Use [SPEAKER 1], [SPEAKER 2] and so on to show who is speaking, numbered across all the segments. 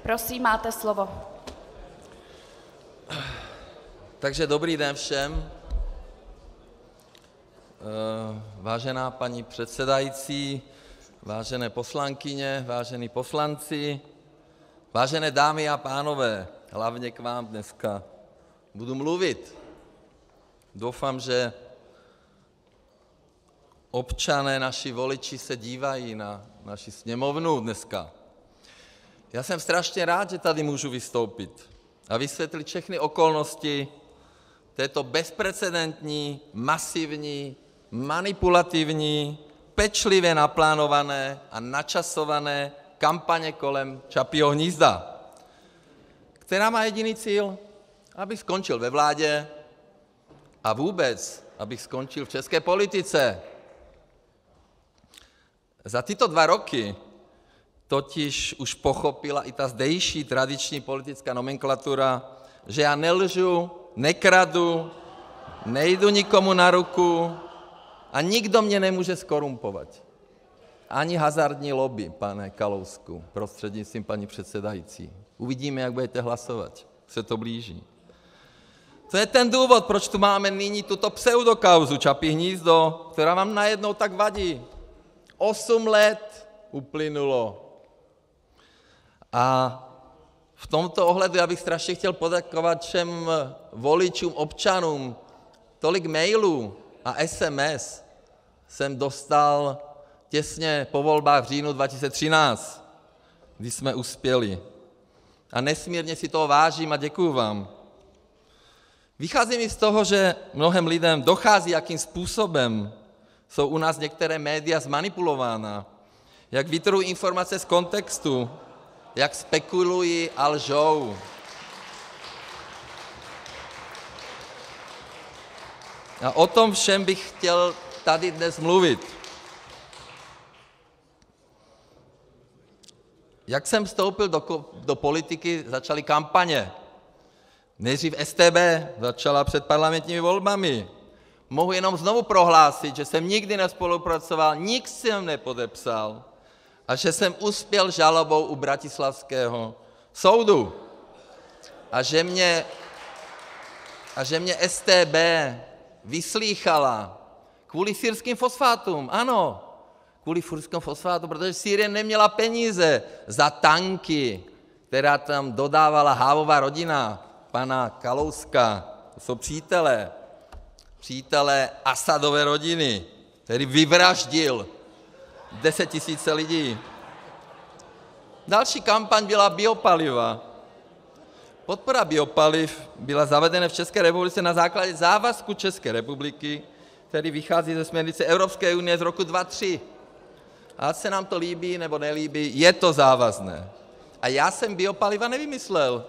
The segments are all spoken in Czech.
[SPEAKER 1] Prosím, máte slovo.
[SPEAKER 2] Takže dobrý den všem. Vážená paní předsedající, vážené poslankyně, vážení poslanci, vážené dámy a pánové, hlavně k vám dneska budu mluvit. Doufám, že občané, naši voliči se dívají na naši sněmovnu dneska. Já jsem strašně rád, že tady můžu vystoupit a vysvětlit všechny okolnosti této bezprecedentní, masivní, manipulativní, pečlivě naplánované a načasované kampaně kolem Čapího hnízda, která má jediný cíl, abych skončil ve vládě a vůbec, abych skončil v české politice. Za tyto 2 roky totiž už pochopila i ta zdejší tradiční politická nomenklatura, že já nelžu, nekradu, nejdu nikomu na ruku a nikdo mě nemůže zkorumpovat. Ani hazardní lobby, pane Kalousku, prostřednictvím paní předsedající. Uvidíme, jak budete hlasovat, se to blíží. To je ten důvod, proč tu máme nyní tuto pseudokauzu Čapí hnízdo, která vám najednou tak vadí. 8 let uplynulo. A v tomto ohledu já bych strašně chtěl poděkovat všem voličům, občanům. Tolik mailů a SMS jsem dostal těsně po volbách v říjnu 2013, kdy jsme uspěli. A nesmírně si toho vážím a děkuju vám. Vychází mi z toho, že mnohým lidem dochází, jakým způsobem jsou u nás některé média zmanipulována, jak vytrhují informace z kontextu, jak spekulují a lžou. A o tom všem bych chtěl tady dnes mluvit. Jak jsem vstoupil do politiky, začaly kampaně. Nejdřív StB začala před parlamentními volbami. Mohu jenom znovu prohlásit, že jsem nikdy nespolupracoval, nic jsem nepodepsal a že jsem uspěl žalobou u bratislavského soudu. A že mě StB vyslýchala kvůli syrským fosfátům. Ano, kvůli syrským fosfátům, protože Sýrie neměla peníze za tanky, která tam dodávala Havlova rodina, pana Kalouska. To jsou přátelé Asadovy rodiny, který vyvraždil 10 000 lidí. Další kampaň byla biopaliva. Podpora biopaliv byla zavedena v České republice na základě závazku České republiky, který vychází ze směrnice Evropské unie z roku 2003. A ať se nám to líbí nebo nelíbí, je to závazné. A já jsem biopaliva nevymyslel.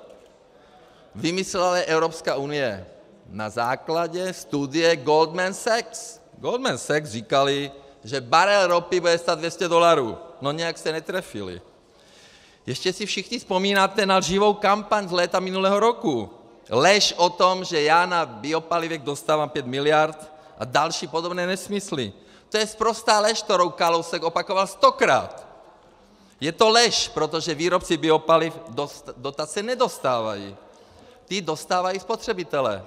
[SPEAKER 2] Vymyslela je Evropská unie na základě studie Goldman Sachs. Goldman Sachs říkali, že barel ropy bude stát $200. No nějak se netrefili. Ještě si všichni vzpomínáte na lživou kampaň z léta minulého roku. Lež o tom, že já na biopalivech dostávám 5 miliard a další podobné nesmysly. To je sprostá lež, kterou Kalousek opakoval 100krát. Je to lež, protože výrobci biopaliv dotace nedostávají. Ty dostávají spotřebitelé.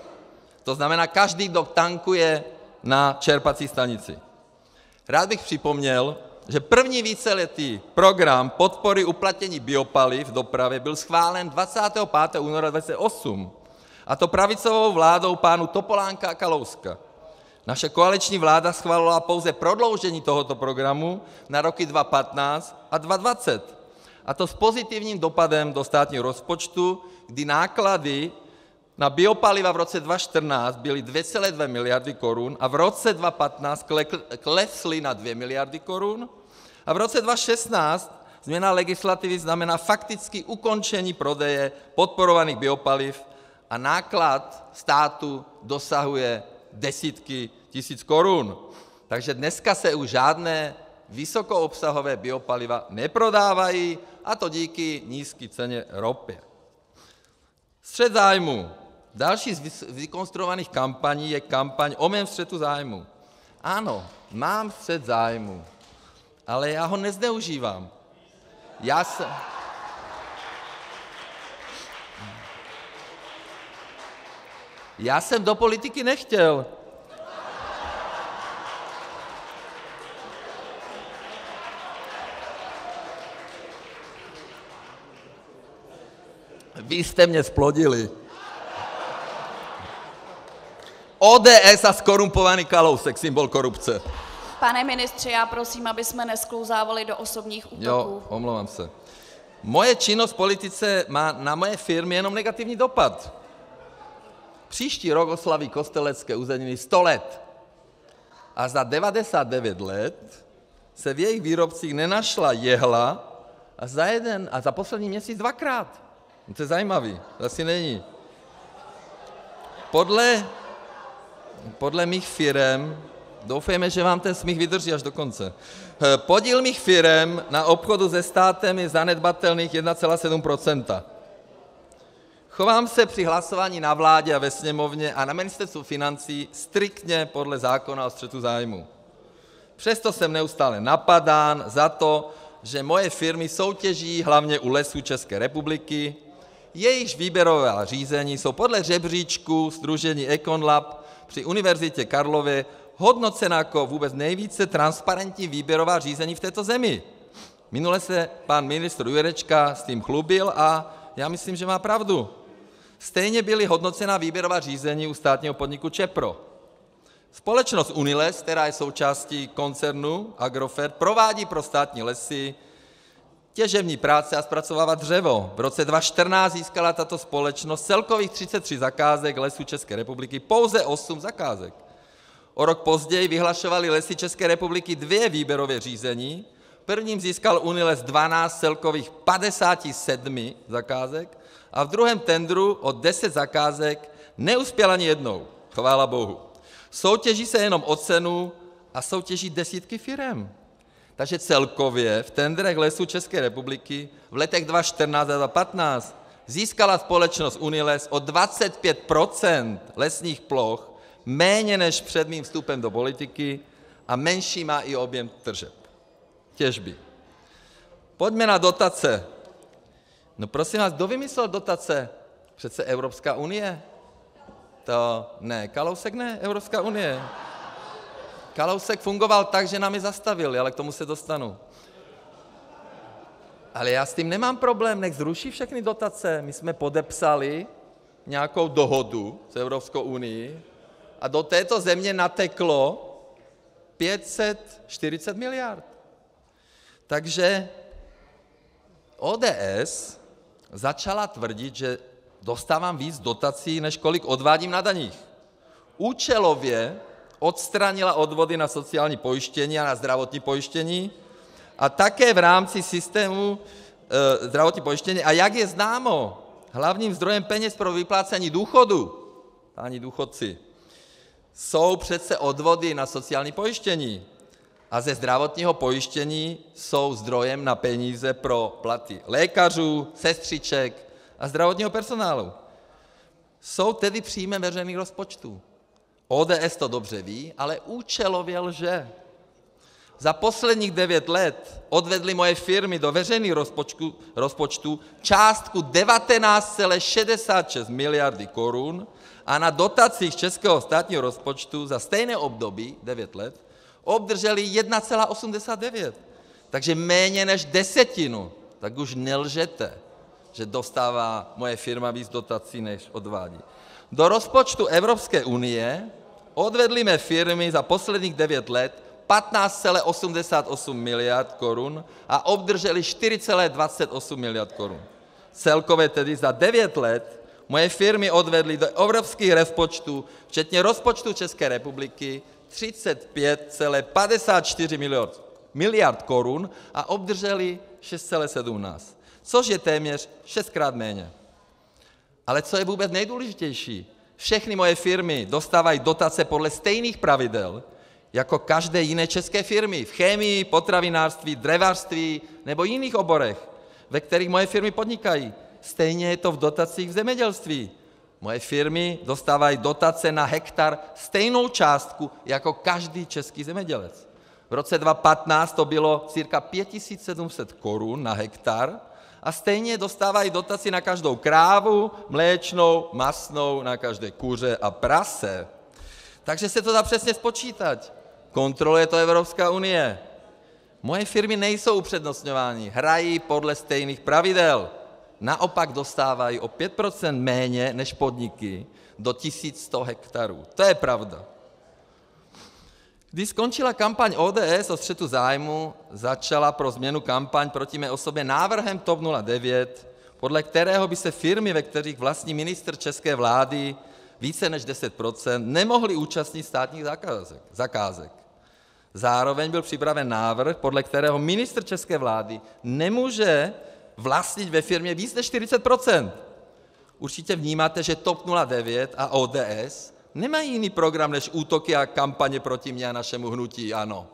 [SPEAKER 2] To znamená každý, kdo tankuje na čerpací stanici. Rád bych připomněl, že první víceletý program podpory uplatnění biopaliv v dopravě byl schválen 25. února 2008, a to pravicovou vládou pánů Topolánka a Kalouska. Naše koaliční vláda schvalovala pouze prodloužení tohoto programu na roky 2015 a 2020, a to s pozitivním dopadem do státního rozpočtu, kdy náklady na biopaliva v roce 2014 byly 2,2 miliardy korun a v roce 2015 klesly na 2 miliardy korun a v roce 2016 změna legislativy znamená fakticky ukončení prodeje podporovaných biopaliv a náklad státu dosahuje desítky tisíc korun. Takže dneska se už žádné vysokoobsahové biopaliva neprodávají, a to díky nízké ceně ropy. Střet zájmů. Další z vykonstruovaných kampaní je kampaň o mém střetu zájmů. Ano, mám střet zájmů, ale já ho nezneužívám. Já jsem do politiky nechtěl. Vy jste mě zplodili. ODS a zkorumpovaný Kalousek, symbol korupce.
[SPEAKER 1] Pane ministře, já prosím, abychom nesklouzávali do osobních útoků.
[SPEAKER 2] Jo, omlouvám se. Moje činnost v politice má na moje firmy jenom negativní dopad. Příští rok oslaví Kostelecké uzeniny 100 let. A za 99 let se v jejich výrobcích nenašla jehla a za poslední měsíc dvakrát. To je zajímavý, to asi není. Podle mých firem, doufejme, že vám ten smích vydrží až do konce, podíl mých firem na obchodu se státem je zanedbatelných 1,7 %. Chovám se při hlasování na vládě a ve Sněmovně a na Ministerstvu financí striktně podle zákona o střetu zájmů. Přesto jsem neustále napadán za to, že moje firmy soutěží hlavně u Lesů České republiky, jejichž výběrová řízení jsou podle žebříčku sdružení EconLab při Univerzitě Karlově hodnocena jako vůbec nejvíce transparentní výběrová řízení v této zemi. Minule se pan ministr Jurečka s tím chlubil a já myslím, že má pravdu. Stejně byly hodnocena výběrová řízení u státního podniku ČEPRO. Společnost Uniles, která je součástí koncernu Agrofert, provádí pro státní lesy těžební práce a zpracovává dřevo. V roce 2014 získala tato společnost celkových 33 zakázek Lesů České republiky pouze 8 zakázek. O rok později vyhlašovaly Lesy České republiky 2 výběrové řízení. Prvním získal Uniles 12 celkových 57 zakázek a v druhém tendru o 10 zakázek neuspěl ani jednou. Chvála bohu. Soutěží se jenom o cenu a soutěží desítky firem. Takže celkově v tendrech Lesů České republiky v letech 2014 a 2015 získala společnost Uniles o 25 % lesních ploch méně než před mým vstupem do politiky a menší má i objem tržeb, těžby. Pojďme na dotace. No prosím vás, kdo vymyslel dotace? Přece Evropská unie. To ne, Kalousek ne, Evropská unie. Kalousek fungoval tak, že nám je zastavil, ale k tomu se dostanu. Ale já s tím nemám problém, nechť zruší všechny dotace. My jsme podepsali nějakou dohodu s Evropskou unií a do této země nateklo 540 miliard. Takže ODS začala tvrdit, že dostávám víc dotací, než kolik odvádím na daních. Účelově odstranila odvody na sociální pojištění a na zdravotní pojištění a také v rámci systému zdravotní pojištění. A jak je známo, hlavním zdrojem peněz pro vyplácení důchodu, páni důchodci, jsou přece odvody na sociální pojištění. A ze zdravotního pojištění jsou zdrojem na peníze pro platy lékařů, sestřiček a zdravotního personálu. Jsou tedy příjmem veřejných rozpočtů. ODS to dobře ví, ale účelově lže. Za posledních 9 let odvedly moje firmy do veřejných rozpočtů částku 19,66 miliardy korun a na dotacích českého státního rozpočtu za stejné období, 9 let, obdrželi 1,89. Takže méně než desetinu. Tak už nelžete, že dostává moje firma víc dotací, než odvádí. Do rozpočtu Evropské unie odvedly mé firmy za posledních 9 let 15,88 miliard korun a obdrželi 4,28 miliard korun. Celkově tedy za 9 let moje firmy odvedly do evropských rozpočtů, včetně rozpočtu České republiky, 35,54 miliard korun a obdrželi 6,17, což je téměř 6krát méně. Ale co je vůbec nejdůležitější, všechny moje firmy dostávají dotace podle stejných pravidel jako každé jiné české firmy v chemii, potravinářství, dřevařství nebo jiných oborech, ve kterých moje firmy podnikají. Stejně je to v dotacích v zemědělství. Moje firmy dostávají dotace na hektar stejnou částku jako každý český zemědělec. V roce 2015 to bylo cca 5 700 korun na hektar a stejně dostávají dotaci na každou krávu, mléčnou, masnou, na každé kuře a prase. Takže se to dá přesně spočítat. Kontroluje to Evropská unie. Moje firmy nejsou upřednostňovány, hrají podle stejných pravidel. Naopak dostávají o 5 % méně než podniky do 1100 hektarů. To je pravda. Když skončila kampaň ODS o střetu zájmů, začala pro změnu kampaň proti mé osobě návrhem TOP 09, podle kterého by se firmy, ve kterých vlastní ministr české vlády více než 10 %, nemohly účastnit státních zakázek. Zároveň byl připraven návrh, podle kterého ministr české vlády nemůže vlastnit ve firmě víc než 40 %. Určitě vnímáte, že TOP 09 a ODS nemají jiný program než útoky a kampaně proti mně a našemu hnutí ANO.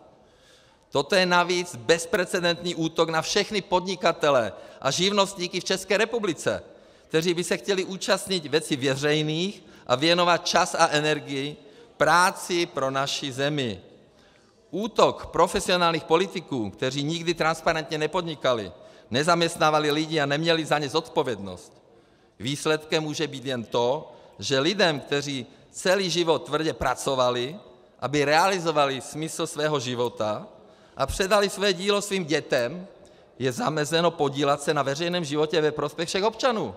[SPEAKER 2] Toto je navíc bezprecedentní útok na všechny podnikatele a živnostníky v České republice, kteří by se chtěli účastnit věcí veřejných a věnovat čas a energii práci pro naši zemi. Útok profesionálních politiků, kteří nikdy transparentně nepodnikali, nezaměstnávali lidi a neměli za ně zodpovědnost. Výsledkem může být jen to, že lidem, kteří celý život tvrdě pracovali, aby realizovali smysl svého života a předali své dílo svým dětem, je zamezeno podílet se na veřejném životě ve prospěch všech občanů.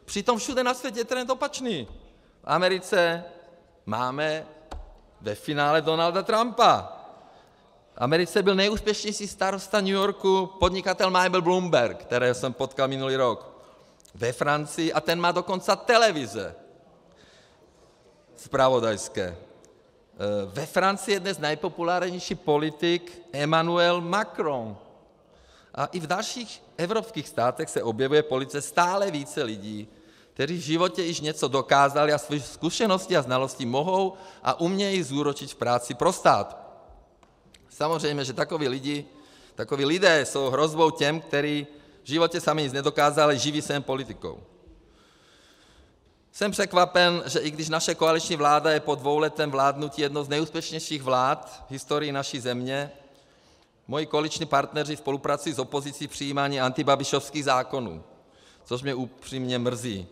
[SPEAKER 2] Přitom všude na světě je trend opačný. V Americe máme ve finále Donalda Trumpa. V Americe byl nejúspěšnější starosta New Yorku podnikatel Michael Bloomberg, kterého jsem potkal minulý rok. Ve Francii, a ten má dokonce televize zpravodajské. Ve Francii je dnes nejpopulárnější politik Emmanuel Macron. A i v dalších evropských státech se objevuje v politice stále více lidí, kteří v životě již něco dokázali a své zkušenosti a znalosti mohou a umějí zúročit v práci pro stát. Samozřejmě, že takoví lidé jsou hrozbou těm, kteří v životě sami nic nedokázali, živí se jen politikou. Jsem překvapen, že i když naše koaliční vláda je po dvouletém vládnutí jednou z nejúspěšnějších vlád v historii naší země, moji koaliční partneři spolupracují s opozicí v přijímání antibabišovských zákonů, což mě upřímně mrzí.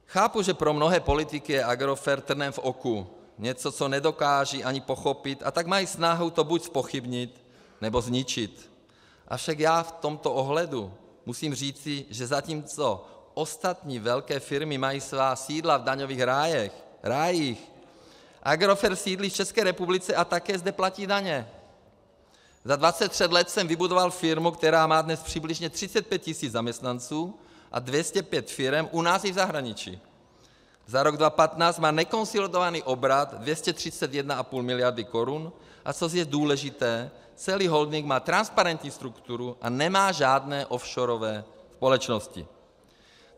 [SPEAKER 2] Chápu, že pro mnohé politiky je Agrofert trnem v oku, něco, co nedokáží ani pochopit, a tak mají snahu to buď zpochybnit, nebo zničit. Avšak já v tomto ohledu musím říci, že zatímco ostatní velké firmy mají svá sídla v daňových rájích, Agrofert sídlí v České republice a také zde platí daně. Za 23 let jsem vybudoval firmu, která má dnes přibližně 35 000 zaměstnanců a 205 firem u nás i v zahraničí. Za rok 2015 má nekonsolidovaný obrat 231,5 miliardy korun a co je důležité, celý holding má transparentní strukturu a nemá žádné offshoreové společnosti.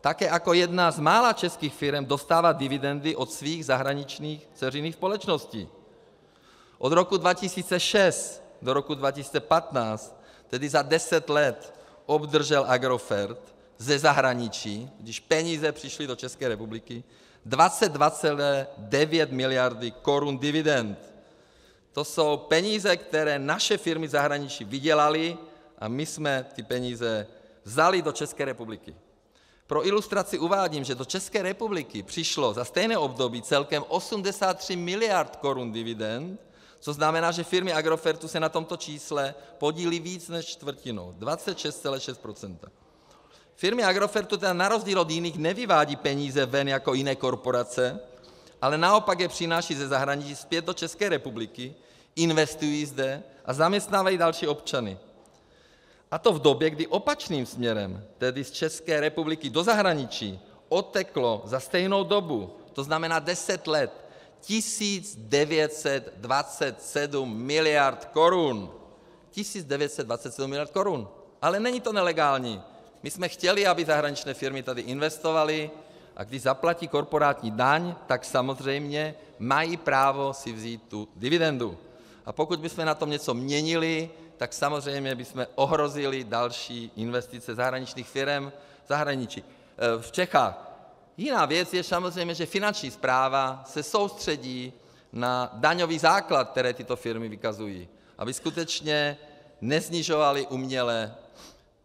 [SPEAKER 2] Také jako jedna z mála českých firem dostává dividendy od svých zahraničních dceřiných společností. Od roku 2006 do roku 2015, tedy za 10 let, obdržel Agrofert ze zahraničí, když peníze přišly do České republiky, 22,9 miliardy korun dividend. To jsou peníze, které naše firmy v zahraničí vydělaly a my jsme ty peníze vzali do České republiky. Pro ilustraci uvádím, že do České republiky přišlo za stejné období celkem 83 miliard korun dividend, co znamená, že firmy Agrofertu se na tomto čísle podílí víc než čtvrtinou, 26,6 %. Firmy Agrofertu teda na rozdíl od jiných nevyvádí peníze ven jako jiné korporace, ale naopak je přináší ze zahraničí zpět do České republiky, investují zde a zaměstnávají další občany. A to v době, kdy opačným směrem, tedy z České republiky do zahraničí, odteklo za stejnou dobu, to znamená 10 let, 1927 miliard korun. 1927 miliard korun. Ale není to nelegální. My jsme chtěli, aby zahraniční firmy tady investovaly, a když zaplatí korporátní daň, tak samozřejmě mají právo si vzít tu dividendu. A pokud bychom na tom něco měnili, tak samozřejmě bychom ohrozili další investice zahraničních firm v Čechách. Jiná věc je samozřejmě, že Finanční správa se soustředí na daňový základ, který tyto firmy vykazují, aby skutečně nesnižovaly uměle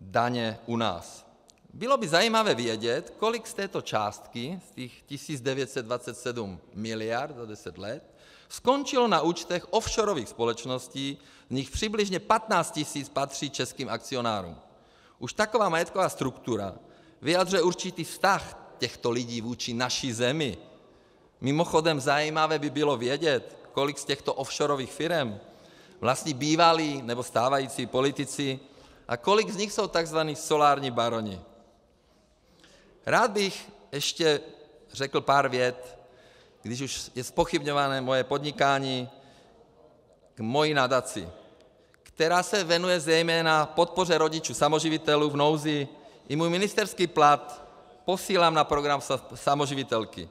[SPEAKER 2] daně u nás. Bylo by zajímavé vědět, kolik z této částky, z těch 1927 miliard za 10 let, skončilo na účtech offshorových společností, z nich přibližně 15 tisíc patří českým akcionářům. Už taková majetková struktura vyjadřuje určitý vztah těchto lidí vůči naší zemi. Mimochodem zajímavé by bylo vědět, kolik z těchto offshorových firem vlastní bývalí nebo stávající politici a kolik z nich jsou tzv. Solární baroni. Rád bych ještě řekl pár vět, když už je zpochybňované moje podnikání, k mojí nadaci, která se věnuje zejména podpoře rodičů samoživitelů v nouzi. I můj ministerský plat posílám na program samoživitelky.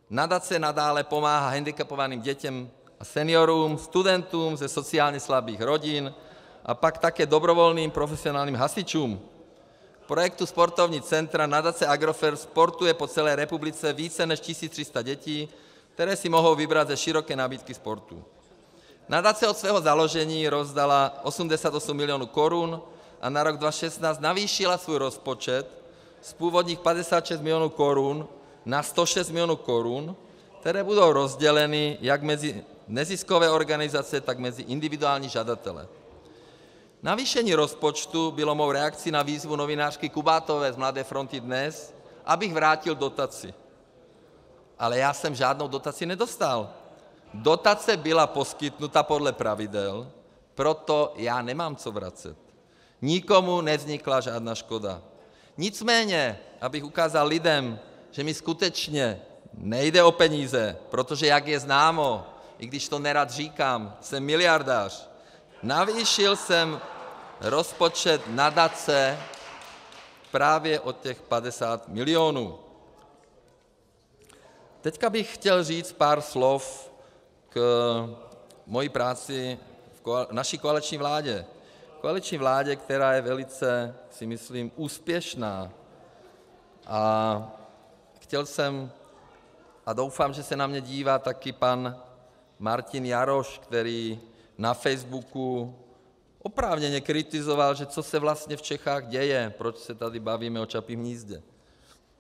[SPEAKER 2] Nadace nadále pomáhá handicapovaným dětem a seniorům, studentům ze sociálně slabých rodin a pak také dobrovolným profesionálním hasičům. V projektu Sportovní centra nadace Agrofert sportuje po celé republice více než 1300 dětí, které si mohou vybrat ze široké nabídky sportů. Nadace od svého založení rozdala 88 milionů korun a na rok 2016 navýšila svůj rozpočet z původních 56 milionů korun na 106 milionů korun, které budou rozděleny jak mezi neziskové organizace, tak mezi individuální žadatele. Navýšení rozpočtu bylo mou reakcí na výzvu novinářky Kubátové z Mladé fronty Dnes, abych vrátil dotaci. Ale já jsem žádnou dotaci nedostal. Dotace byla poskytnuta podle pravidel, proto já nemám co vracet. Nikomu nevznikla žádná škoda. Nicméně, abych ukázal lidem, že mi skutečně nejde o peníze, protože jak je známo, i když to nerad říkám, jsem miliardář, navýšil jsem rozpočet nadace právě o těch 50 milionů. Teďka bych chtěl říct pár slov k mojí práci v naší koaliční vládě. Koaliční vládě, která je velice, si myslím, úspěšná. A chtěl jsem a doufám, že se na mě dívá taky pan Martin Jaroš, který na Facebooku oprávněně kritizoval, že co se vlastně v Čechách děje, proč se tady bavíme o Čapím hnízdě.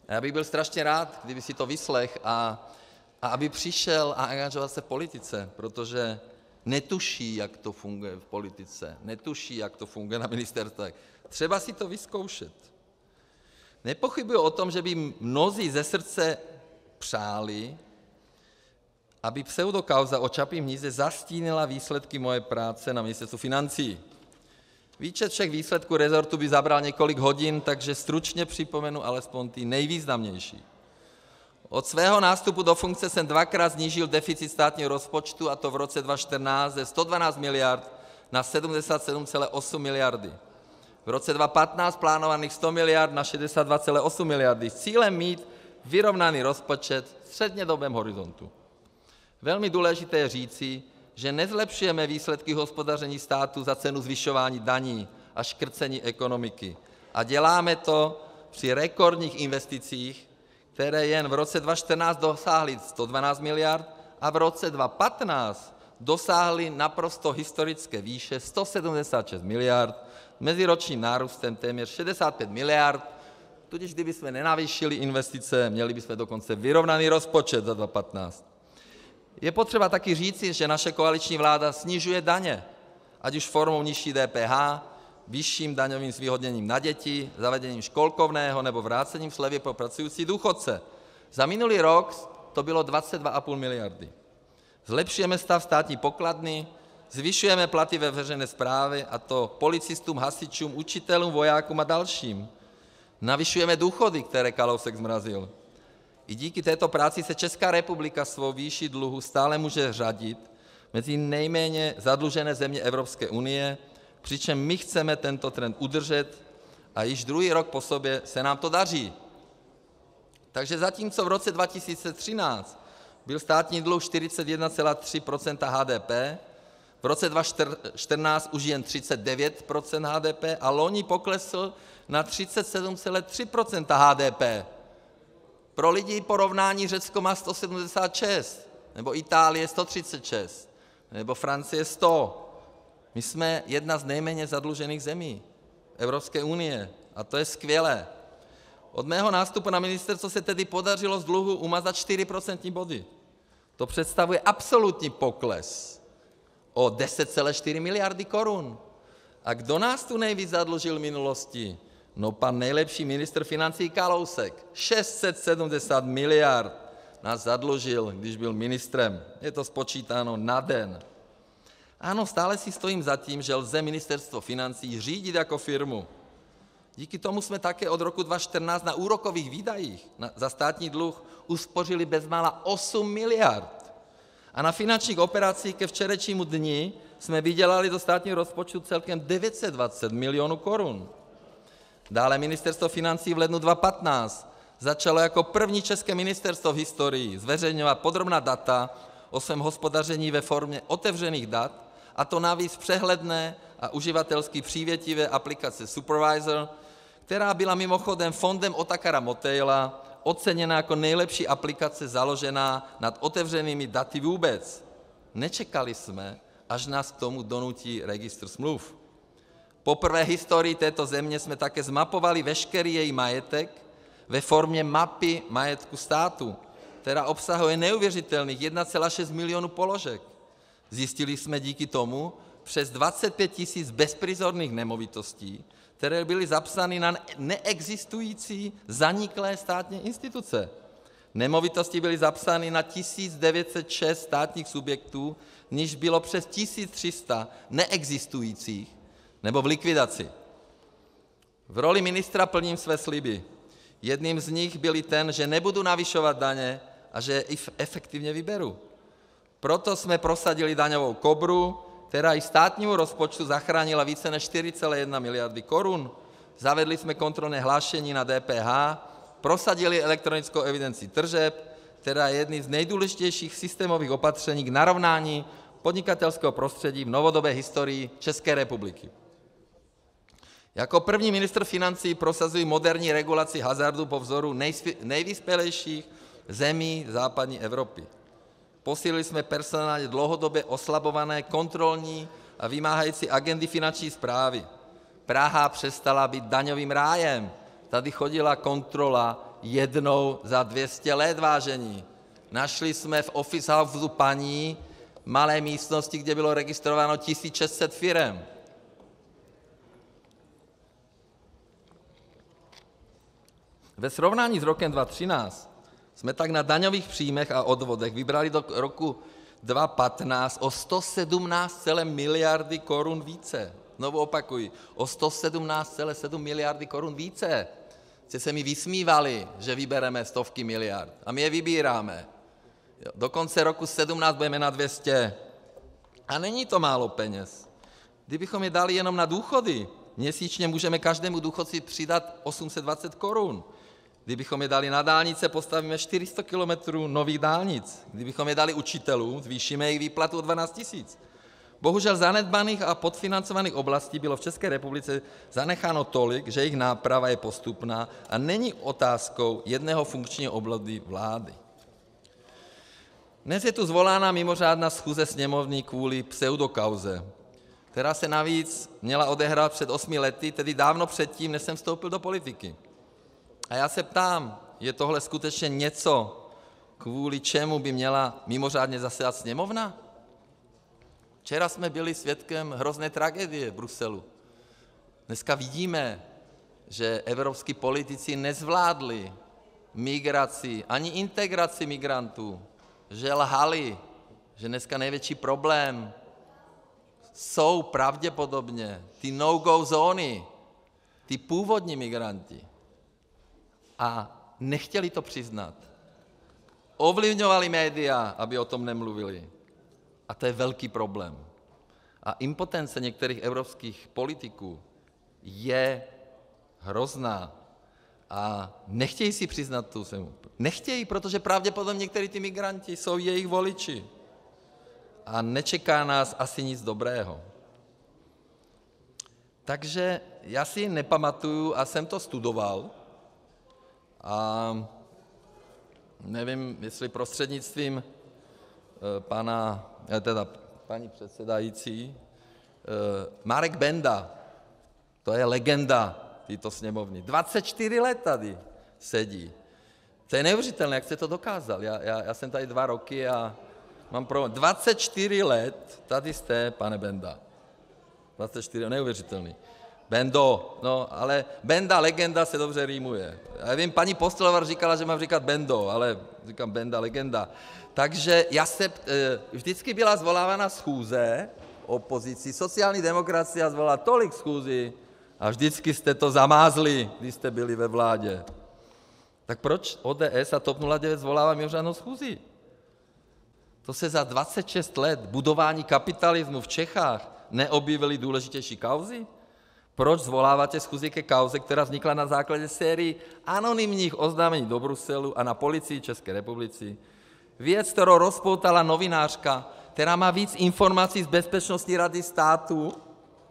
[SPEAKER 2] A já bych byl strašně rád, kdyby si to vyslechl a aby přišel a angažoval se v politice, protože netuší, jak to funguje v politice, netuší, jak to funguje na ministerstvech. Třeba si to vyzkoušet. Nepochybuji o tom, že by mnozí ze srdce přáli, aby pseudokauza o Čapím hnízdě zastínila výsledky moje práce na Ministerstvu financí. Výčet všech výsledků rezortu by zabral několik hodin, takže stručně připomenu alespoň ty nejvýznamnější. Od svého nástupu do funkce jsem dvakrát snížil deficit státního rozpočtu, a to v roce 2014 ze 112 miliard na 77,8 miliardy. V roce 2015 plánovaných 100 miliard na 62,8 miliardy s cílem mít vyrovnaný rozpočet v střednědobém horizontu. Velmi důležité je říci, že nezlepšujeme výsledky hospodaření státu za cenu zvyšování daní a škrcení ekonomiky. A děláme to při rekordních investicích, které jen v roce 2014 dosáhly 112 miliard a v roce 2015 dosáhly naprosto historické výše 176 miliard, meziročním nárůstem téměř 65 miliard, tudíž kdybychom nenavýšili investice, měli bychom dokonce vyrovnaný rozpočet za 2015. Je potřeba taky říci, že naše koaliční vláda snižuje daně, ať už formou nižší DPH, vyšším daňovým zvýhodněním na děti, zavedením školkovného nebo vrácením slevy pro pracující důchodce. Za minulý rok to bylo 22,5 miliardy. Zlepšujeme stav státní pokladny, zvyšujeme platy ve veřejné správě, a to policistům, hasičům, učitelům, vojákům a dalším. Navyšujeme důchody, které Kalousek zmrazil. I díky této práci se Česká republika svou výší dluhu stále může řadit mezi nejméně zadlužené země Evropské unie, přičemž my chceme tento trend udržet a již druhý rok po sobě se nám to daří. Takže zatímco v roce 2013 byl státní dluh 41,3 % HDP, v roce 2014 už jen 39 % HDP a loni poklesl na 37,3 % HDP. Pro lidi porovnání Řecko má 176, nebo Itálie 136, nebo Francie 100. My jsme jedna z nejméně zadlužených zemí Evropské unie. a to je skvělé. Od mého nástupu na ministerstvo se tedy podařilo z dluhu umazat 4 procentní body. To představuje absolutní pokles o 10,4 miliardy korun. A kdo nás tu nejvíc zadlužil v minulosti? No pan nejlepší ministr financí Kalousek. 670 miliard nás zadlužil, když byl ministrem. Je to spočítáno na den. Ano, stále si stojím za tím, že lze ministerstvo financí řídit jako firmu. Díky tomu jsme také od roku 2014 na úrokových výdajích za státní dluh uspořili bezmála 8 miliard. A na finančních operacích ke včerejšímu dni jsme vydělali do státního rozpočtu celkem 920 milionů korun. Dále ministerstvo financí v lednu 2015 začalo jako první české ministerstvo v historii zveřejňovat podrobná data o svém hospodaření ve formě otevřených dat, a to navíc v přehledné a uživatelsky přívětivé aplikaci Supervisor, která byla mimochodem fondem Otakara Motejla oceněna jako nejlepší aplikace založená nad otevřenými daty vůbec. Nečekali jsme, až nás k tomu donutí registr smluv. Poprvé v historii této země jsme také zmapovali veškerý její majetek ve formě mapy majetku státu, která obsahuje neuvěřitelných 1,6 milionu položek. Zjistili jsme díky tomu přes 25 000 bezprizorných nemovitostí, které byly zapsány na neexistující zaniklé státní instituce. Nemovitosti byly zapsány na 1906 státních subjektů, z nichž bylo přes 1300 neexistujících nebo v likvidaci. V roli ministra plním své sliby. Jedním z nich byl i ten, že nebudu navyšovat daně a že je efektivně vyberu. Proto jsme prosadili daňovou Kobru, která i státnímu rozpočtu zachránila více než 4,1 miliardy korun. Zavedli jsme kontrolní hlášení na DPH, prosadili elektronickou evidenci tržeb, která je jedním z nejdůležitějších systémových opatření k narovnání podnikatelského prostředí v novodobé historii České republiky. Jako první ministr financí prosazuji moderní regulaci hazardu po vzoru nejvyspělejších zemí západní Evropy. Posílili jsme personálně dlouhodobě oslabované kontrolní a vymáhající agendy finanční správy. Praha přestala být daňovým rájem. Tady chodila kontrola jednou za 200 let, vážení. Našli jsme v office houseu paní malé místnosti, kde bylo registrováno 1600 firem. Ve srovnání s rokem 2013 jsme tak na daňových příjmech a odvodech vybrali do roku 2015 o 117,7 miliardy korun více. Znovu opakuji, o 117,7 miliardy korun více. Jste se mi vysmívali, že vybereme stovky miliard. A my je vybíráme. Do konce roku 2017 budeme na 200. A není to málo peněz. Kdybychom je dali jenom na důchody, měsíčně můžeme každému důchodci přidat 820 korun. Kdybychom je dali na dálnice, postavíme 400 kilometrů nových dálnic. Kdybychom je dali učitelům, zvýšíme jejich výplatu o 12 000. Bohužel zanedbaných a podfinancovaných oblastí bylo v České republice zanecháno tolik, že jejich náprava je postupná a není otázkou jedného funkčního období vlády. Dnes je tu svolána mimořádná schůze Sněmovny kvůli pseudokauze, která se navíc měla odehrát před 8 lety, tedy dávno předtím, než jsem vstoupil do politiky. A já se ptám, je tohle skutečně něco, kvůli čemu by měla mimořádně zasedat Sněmovna? Včera jsme byli svědkem hrozné tragédie v Bruselu. Dneska vidíme, že evropští politici nezvládli migraci ani integraci migrantů, že lhali, že dneska největší problém jsou pravděpodobně ty no-go zóny, ty původní migranti. A nechtěli to přiznat. Ovlivňovali média, aby o tom nemluvili. A to je velký problém. A impotence některých evropských politiků je hrozná. A nechtějí si přiznat tu zemi. Nechtějí, protože pravděpodobně někteří ty migranti jsou jejich voliči. A nečeká nás asi nic dobrého. Takže já si nepamatuju, a jsem to studoval, a nevím, jestli prostřednictvím paní předsedající, Marek Benda, to je legenda této sněmovny. 24 let tady sedí. To je neuvěřitelné, jak jste to dokázal. Já jsem tady 2 roky a mám problém. 24 let tady jste, pane Benda. 24, neuvěřitelný. Bendo, no, ale Benda, legenda se dobře rýmuje. Já vím, paní Postelová říkala, že mám říkat Bendo, ale říkám Benda, legenda. Takže vždycky byla zvolávána schůze opozicí. Sociální demokracie zvolala tolik schůzí a vždycky jste to zamázli, když jste byli ve vládě. Tak proč ODS a TOP 09 zvolává mimořádnou schůzi? To se za 26 let budování kapitalismu v Čechách neobjevily důležitější kauzy? Proč zvoláváte schůzi ke kauze, která vznikla na základě sérii anonymních oznámení do Bruselu a na Policii České republiky? Věc, kterou rozpoutala novinářka, která má víc informací z Bezpečnostní rady státu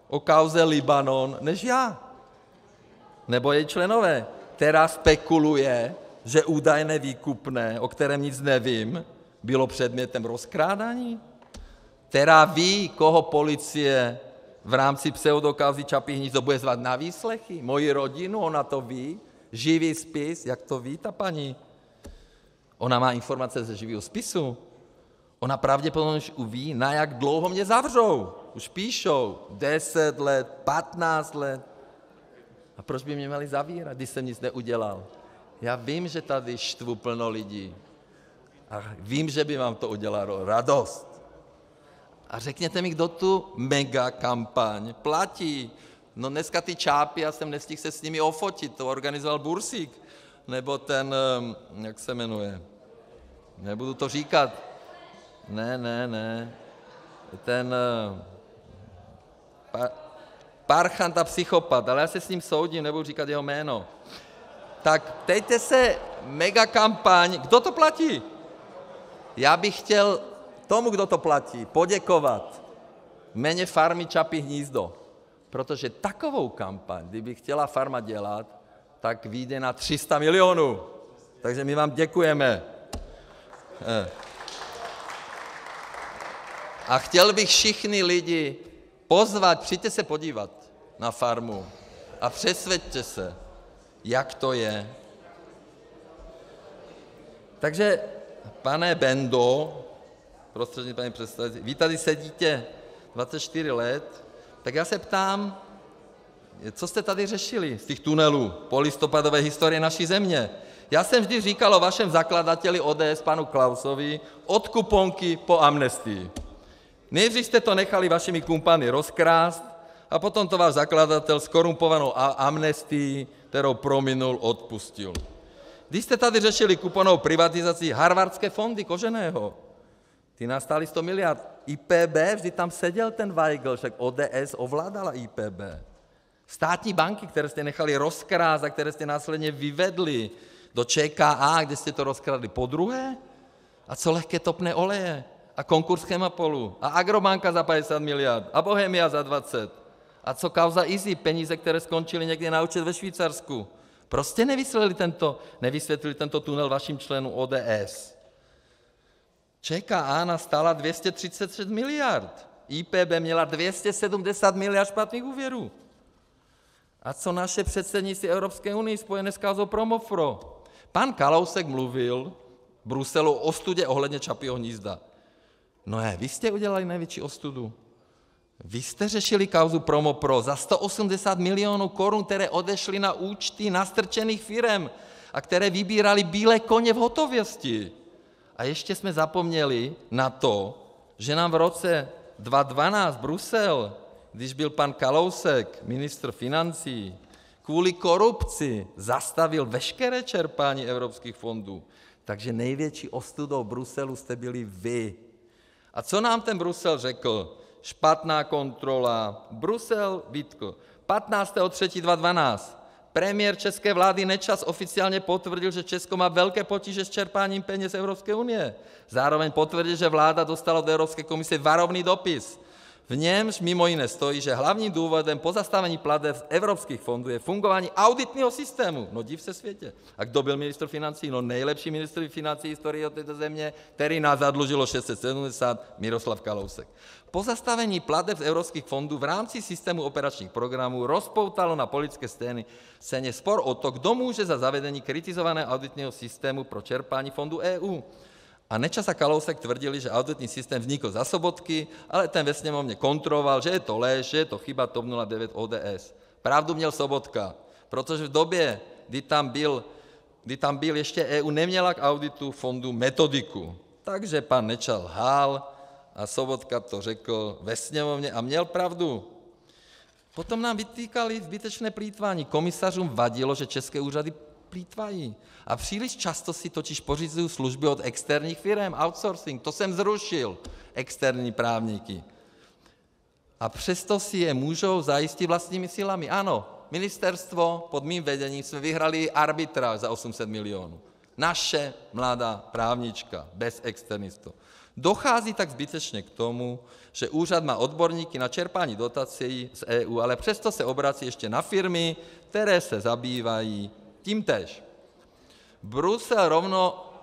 [SPEAKER 2] o kauze Libanon než já. Nebo její členové, která spekuluje, že údajné výkupné, o kterém nic nevím, bylo předmětem rozkrádání. Která ví, koho policie v rámci pseudokauzy Čapí hnízdo bude zvat na výslechy. Moji rodinu, ona to ví. Živý spis, jak to ví ta paní? Ona má informace ze živého spisu. Ona pravděpodobně už ví, na jak dlouho mě zavřou. Už píšou 10 let, 15 let. A proč by mě měli zavírat, když jsem nic neudělal? Já vím, že tady štvu plno lidí. A vím, že by vám to udělalo radost. A řekněte mi, kdo tu mega kampaň platí. No dneska ty čápy, já jsem nestihl se s nimi ofotit, to organizoval Bursík, nebo ten, jak se jmenuje, nebudu to říkat, ne, ten parchant a psychopat, ale já se s ním soudím, nebudu říkat jeho jméno. Tak ptejte se, mega kampaň, kdo to platí? Já bych chtěl tomu, kdo to platí, poděkovat jméně farmy Čapí hnízdo, protože takovou kampaň, kdyby chtěla farma dělat, tak vyjde na 300 milionů. Takže my vám děkujeme. A chtěl bych všechny lidi pozvat, přijďte se podívat na farmu a přesvědčte se, jak to je. Takže, pane Bendo, prostřednictvím paní předsedající, vy tady sedíte 24 let, tak já se ptám, co jste tady řešili z těch tunelů po listopadové historii naší země? Já jsem vždy říkal o vašem zakladateli ODS, panu Klausovi, od kuponky po amnestii. Nejdřív jste to nechali vašimi kumpany rozkrást a potom to váš zakladatel s korumpovanou amnestií, kterou prominul, odpustil. Když jste tady řešili kuponovou privatizaci harvardské fondy Koženého, ty nás stály 100 miliard. IPB, vždy tam seděl ten Weigl, však ODS ovládala IPB. Státní banky, které jste nechali rozkrást a které jste následně vyvedli do ČKA, kde jste to rozkradli podruhé? A co lehké topné oleje? A konkurs Chemapolu? A Agrobanka za 50 miliard? A Bohemia za 20? A co kauza Easy, peníze, které skončily někde na účet ve Švýcarsku? Prostě nevysvětlili tento tunel vašim členům ODS. ČKA nás stála 236 miliard. IPB měla 270 miliard špatných úvěrů. A co naše předsednictví Evropské unie spojené s kauzou Promofro? Pan Kalousek mluvil v Bruselu o ostudě ohledně Čapího hnízda. No vy jste udělali největší ostudu. Vy jste řešili kauzu Promopro za 180 milionů korun, které odešly na účty nastrčených firem a které vybírali bílé koně v hotovosti. A ještě jsme zapomněli na to, že nám v roce 2012 Brusel, když byl pan Kalousek ministr financí, kvůli korupci zastavil veškeré čerpání evropských fondů. Takže největší ostudou Bruselu jste byli vy. A co nám ten Brusel řekl? Špatná kontrola. Brusel vytkl. 15.3.2012 premiér české vlády Nečas oficiálně potvrdil, že Česko má velké potíže s čerpáním peněz Evropské unie. Zároveň potvrdil, že vláda dostala od Evropské komise varovný dopis. V němž mimo jiné stojí, že hlavním důvodem pozastavení plateb z evropských fondů je fungování auditního systému. No div se světě. A kdo byl ministr financí? No nejlepší ministr financí historie této země, který nás zadlužilo 670, Miroslav Kalousek. Pozastavení plateb z evropských fondů v rámci systému operačních programů rozpoutalo na politické scéně spor o to, kdo může za zavedení kritizovaného auditního systému pro čerpání fondů EU. A Nečas a Kalousek tvrdili, že auditní systém vznikl za Sobotky, ale ten ve Sněmovně kontroval, že je to lež, že je to chyba TOP 09 ODS. Pravdu měl Sobotka, protože v době, kdy tam byl ještě EU, neměla k auditu fondu metodiku. Takže pan Nečas lhal a Sobotka to řekl ve Sněmovně a měl pravdu. Potom nám vytýkali zbytečné plýtvání. Komisařům vadilo, že české úřady plýtvají. A příliš často si totiž pořizují služby od externích firem, outsourcing. To jsem zrušil, externí právníky. A přesto si je můžou zajistit vlastními silami. Ano, ministerstvo pod mým vedením jsme vyhrali arbitráž za 800 milionů. Naše mladá právnička, bez externistů. Dochází tak zbytečně k tomu, že úřad má odborníky na čerpání dotací z EU, ale přesto se obrací ještě na firmy, které se zabývají tímtéž. Brusel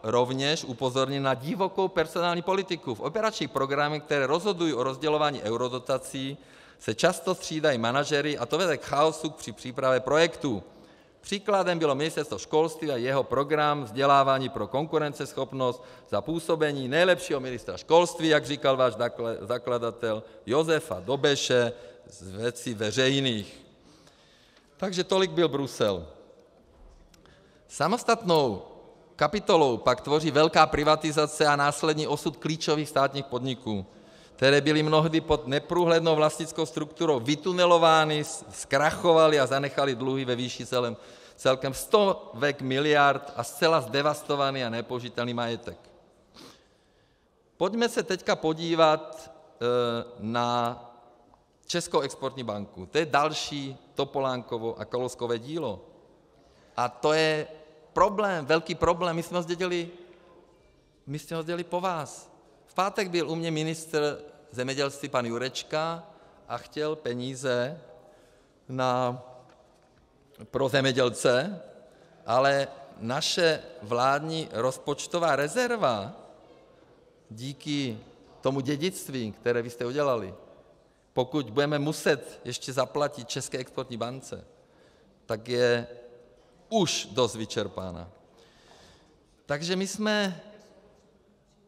[SPEAKER 2] rovněž upozornil na divokou personální politiku. V operačních programech, které rozhodují o rozdělování eurodotací, se často střídají manažeři a to vede k chaosu při přípravě projektů. Příkladem bylo Ministerstvo školství a jeho program Vzdělávání pro konkurenceschopnost za působení nejlepšího ministra školství, jak říkal váš zakladatel, Josefa Dobeše z Věcí veřejných. Takže tolik byl Brusel. Samostatnou kapitolou pak tvoří velká privatizace a následný osud klíčových státních podniků, které byly mnohdy pod neprůhlednou vlastnickou strukturou vytunelovány, zkrachovaly a zanechaly dluhy ve výši celkem stovek miliard a zcela zdevastovaný a nepoužitelný majetek. Pojďme se teď podívat na Českou exportní banku. To je další Topolánkovo a Kalouskovo dílo. A to je problém, velký problém. My jsme ho zdědili po vás. V pátek byl u mě ministr zemědělství pan Jurečka a chtěl peníze pro zemědělce, ale naše vládní rozpočtová rezerva díky tomu dědictví, které vy jste udělali, pokud budeme muset ještě zaplatit České exportní bance, tak je už dost vyčerpána. Takže my jsme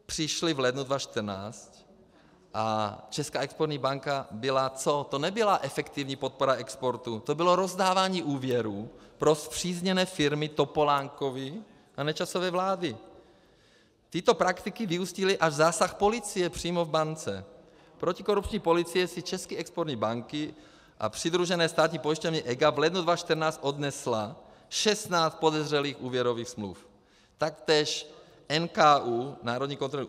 [SPEAKER 2] přišli v lednu 2014 a Česká exportní banka byla co? To nebyla efektivní podpora exportu, to bylo rozdávání úvěrů pro spřízněné firmy Topolánkovy a Nečasovy vlády. Tyto praktiky vyústily až zásah policie přímo v bance. Protikorupční policie si České exportní banky a přidružené státní pojišťovny EGAP v lednu 2014 odnesla 16 podezřelých úvěrových smluv. Taktéž NKÚ, Národní kontrolní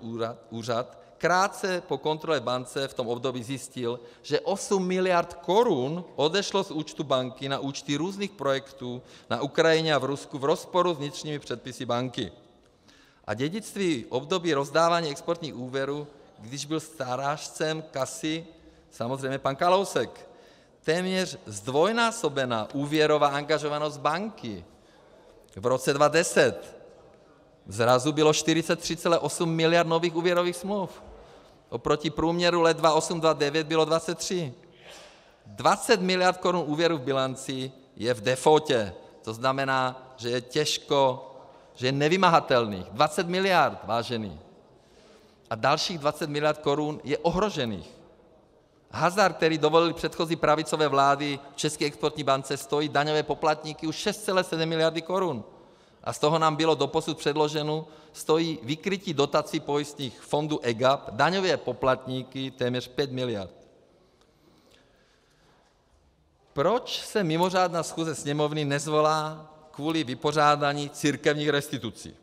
[SPEAKER 2] úřad, krátce po kontrole bance v tom období zjistil, že 8 miliard korun odešlo z účtu banky na účty různých projektů na Ukrajině a v Rusku v rozporu s vnitřními předpisy banky. A dědictví období rozdávání exportních úvěrů, když byl strážcem kasy samozřejmě pan Kalousek. Téměř zdvojnásobená úvěrová angažovanost banky. V roce 2010 zrazu bylo 43,8 miliard nových úvěrových smluv. Oproti průměru let 2008-2009 bylo 23. 20 miliard korun úvěru v bilanci je v defaultě. To znamená, že je že je nevymahatelných. 20 miliard, vážený. A dalších 20 miliard korun je ohrožených. Hazard, který dovolili předchozí pravicové vlády v České exportní bance, stojí daňové poplatníky už 6,7 miliardy korun. A z toho nám bylo doposud předloženo, stojí vykrytí dotací pojistných fondů EGAP daňové poplatníky téměř 5 miliard. Proč se mimořádná schůze Sněmovny nezvolá kvůli vypořádání církevních restitucí?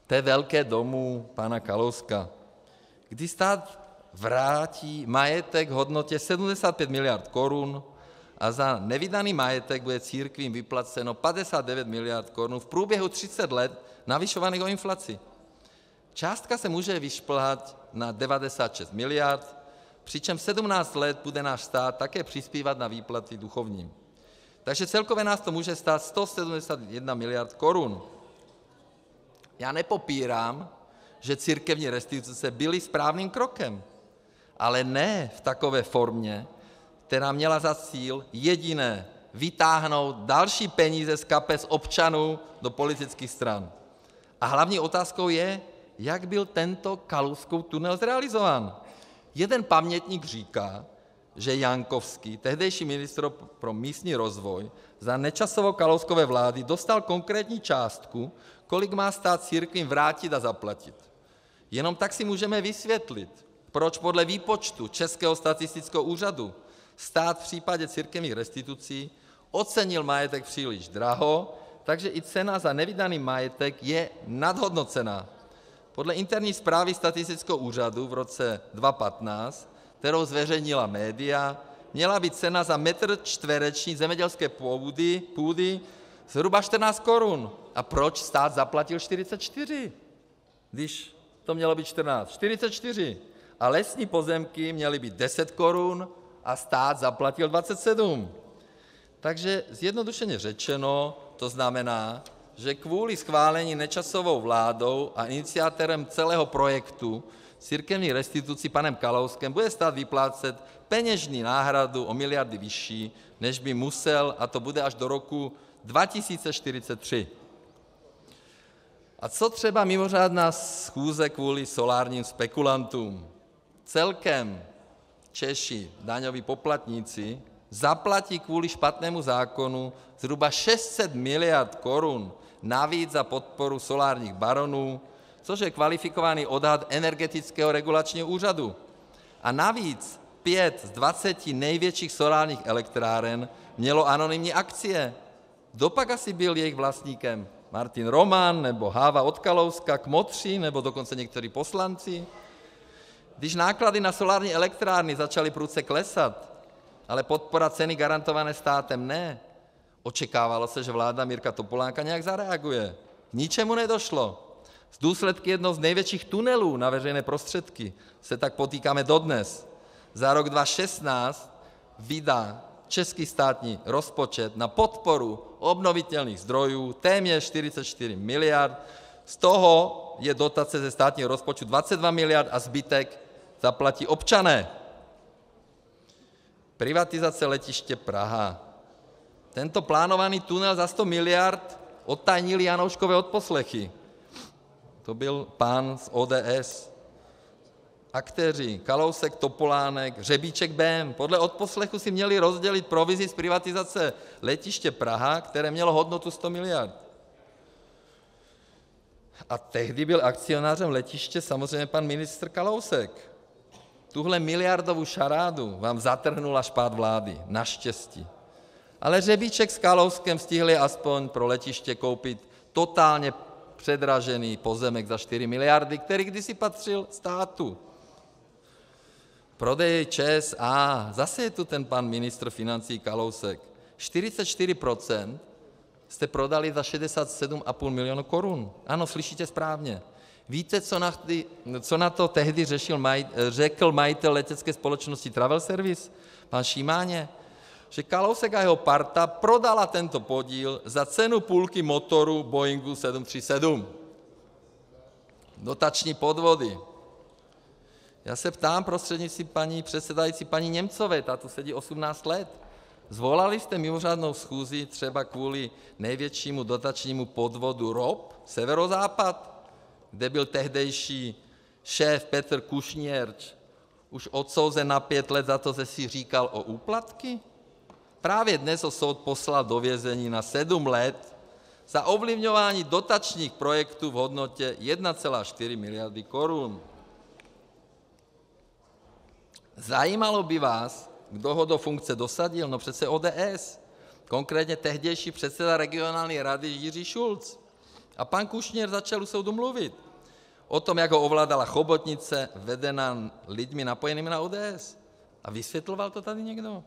[SPEAKER 2] To je velké domů pana Kalouska. Kdy stát vrátí majetek v hodnotě 75 miliard korun a za nevydaný majetek bude církvím vyplaceno 59 miliard korun v průběhu 30 let navyšovaných o inflaci. Částka se může vyšplhat na 96 miliard, přičemž 17 let bude náš stát také přispívat na výplaty duchovním. Takže celkově nás to může stát 171 miliard korun. Já nepopírám, že církevní restituce byly správným krokem, ale ne v takové formě, která měla za cíl jediné - vytáhnout další peníze z kapes občanů do politických stran. A hlavní otázkou je, jak byl tento Kalouskův tunel zrealizován. Jeden pamětník říká, že Jankovský, tehdejší ministr pro místní rozvoj, za Nečasovy-Kalouskovy vlády dostal konkrétní částku, kolik má stát církvím vrátit a zaplatit. Jenom tak si můžeme vysvětlit, proč podle výpočtu Českého statistického úřadu stát v případě církevních restitucí ocenil majetek příliš draho, takže i cena za nevydaný majetek je nadhodnocená. Podle interní zprávy statistického úřadu v roce 2015, kterou zveřejnila média, měla být cena za metr čtvereční zemědělské půdy zhruba 14 korun. A proč stát zaplatil 44, když to mělo být 14? 44. A lesní pozemky měly být 10 korun a stát zaplatil 27. Takže zjednodušeně řečeno, to znamená, že kvůli schválení Nečasovou vládou a iniciátorem celého projektu církevních restitucí panem Kalouskem bude stát vyplácet peněžní náhradu o miliardy vyšší, než by musel, a to bude až do roku 2043. A co třeba mimořádná schůze kvůli solárním spekulantům? Celkem Češi, daňoví poplatníci, zaplatí kvůli špatnému zákonu zhruba 600 miliard korun navíc za podporu solárních baronů, což je kvalifikovaný odhad Energetického regulačního úřadu. A navíc 5 z 20 největších solárních elektráren mělo anonymní akcie. Kdo pak asi byl jejich vlastníkem? Martin Roman nebo Háva od Kalouska, kmotři nebo dokonce někteří poslanci? Když náklady na solární elektrárny začaly prudce klesat, ale podpora ceny garantované státem ne, očekávalo se, že vláda Mirka Topolánka nějak zareaguje. K ničemu nedošlo. S důsledky jednoho z největších tunelů na veřejné prostředky se tak potýkáme dodnes. Za rok 2016 vydá český státní rozpočet na podporu obnovitelných zdrojů téměř 44 miliard, z toho je dotace ze státního rozpočtu 22 miliard a zbytek zaplatí občané. Privatizace letiště Praha. Tento plánovaný tunel za 100 miliard odtajnili Janouškovy odposlechy. To byl pán z ODS. Aktéři Kalousek, Topolánek, Řebíček, Bém. Podle odposlechu si měli rozdělit provizi z privatizace letiště Praha, které mělo hodnotu 100 miliard. A tehdy byl akcionářem letiště samozřejmě pan ministr Kalousek. Tuhle miliardovou šarádu vám zatrhnula špát vlády, naštěstí. Ale Řebíček s Kalouskem stihli aspoň pro letiště koupit totálně předražený pozemek za 4 miliardy, který kdysi patřil státu. Prodej ČSA, zase je tu ten pan ministr financí Kalousek. 44% jste prodali za 67,5 milionu korun. Ano, slyšíte správně. Víte, co na to tehdy řekl majitel letecké společnosti Travel Service, pan Šimáně? Že Kalousek a jeho parta prodala tento podíl za cenu půlky motoru Boeingu 737. Dotační podvody. Já se ptám prostřednictvím paní předsedající paní Němcové, ta tu sedí 18 let. Zvolali jste mimořádnou schůzi třeba kvůli největšímu dotačnímu podvodu ROP Severozápad, kde byl tehdejší šéf Petr Kušnierč už odsouzen na 5 let za to, že si říkal o úplatky? Právě dnes ho soud poslal do vězení na 7 let za ovlivňování dotačních projektů v hodnotě 1,4 miliardy korun. Zajímalo by vás, kdo ho do funkce dosadil? No přece ODS, konkrétně tehdejší předseda regionální rady Jiří Šulc. A pan Kušnierz začal u soudu mluvit o tom, jak ho ovládala chobotnice vedená lidmi napojenými na ODS. A vysvětloval to tady někdo?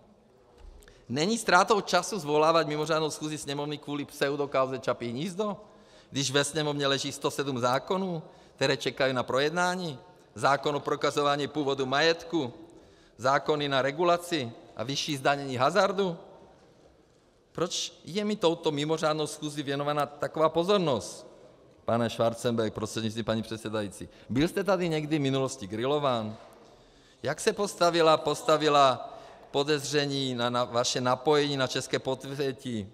[SPEAKER 2] Není ztrátou času zvolávat mimořádnou schůzi sněmovny kvůli pseudokauze Čapí hnízdo, když ve sněmovně leží 107 zákonů, které čekají na projednání? Zákon o prokazování původu majetku, zákony na regulaci a vyšší zdanění hazardu? Proč je mi touto mimořádnou schůzí věnována taková pozornost, pane Schwarzenberg, prostřednictvím paní předsedající? Byl jste tady někdy v minulosti grilován? Jak se postavila podezření na vaše napojení na české podsvětí,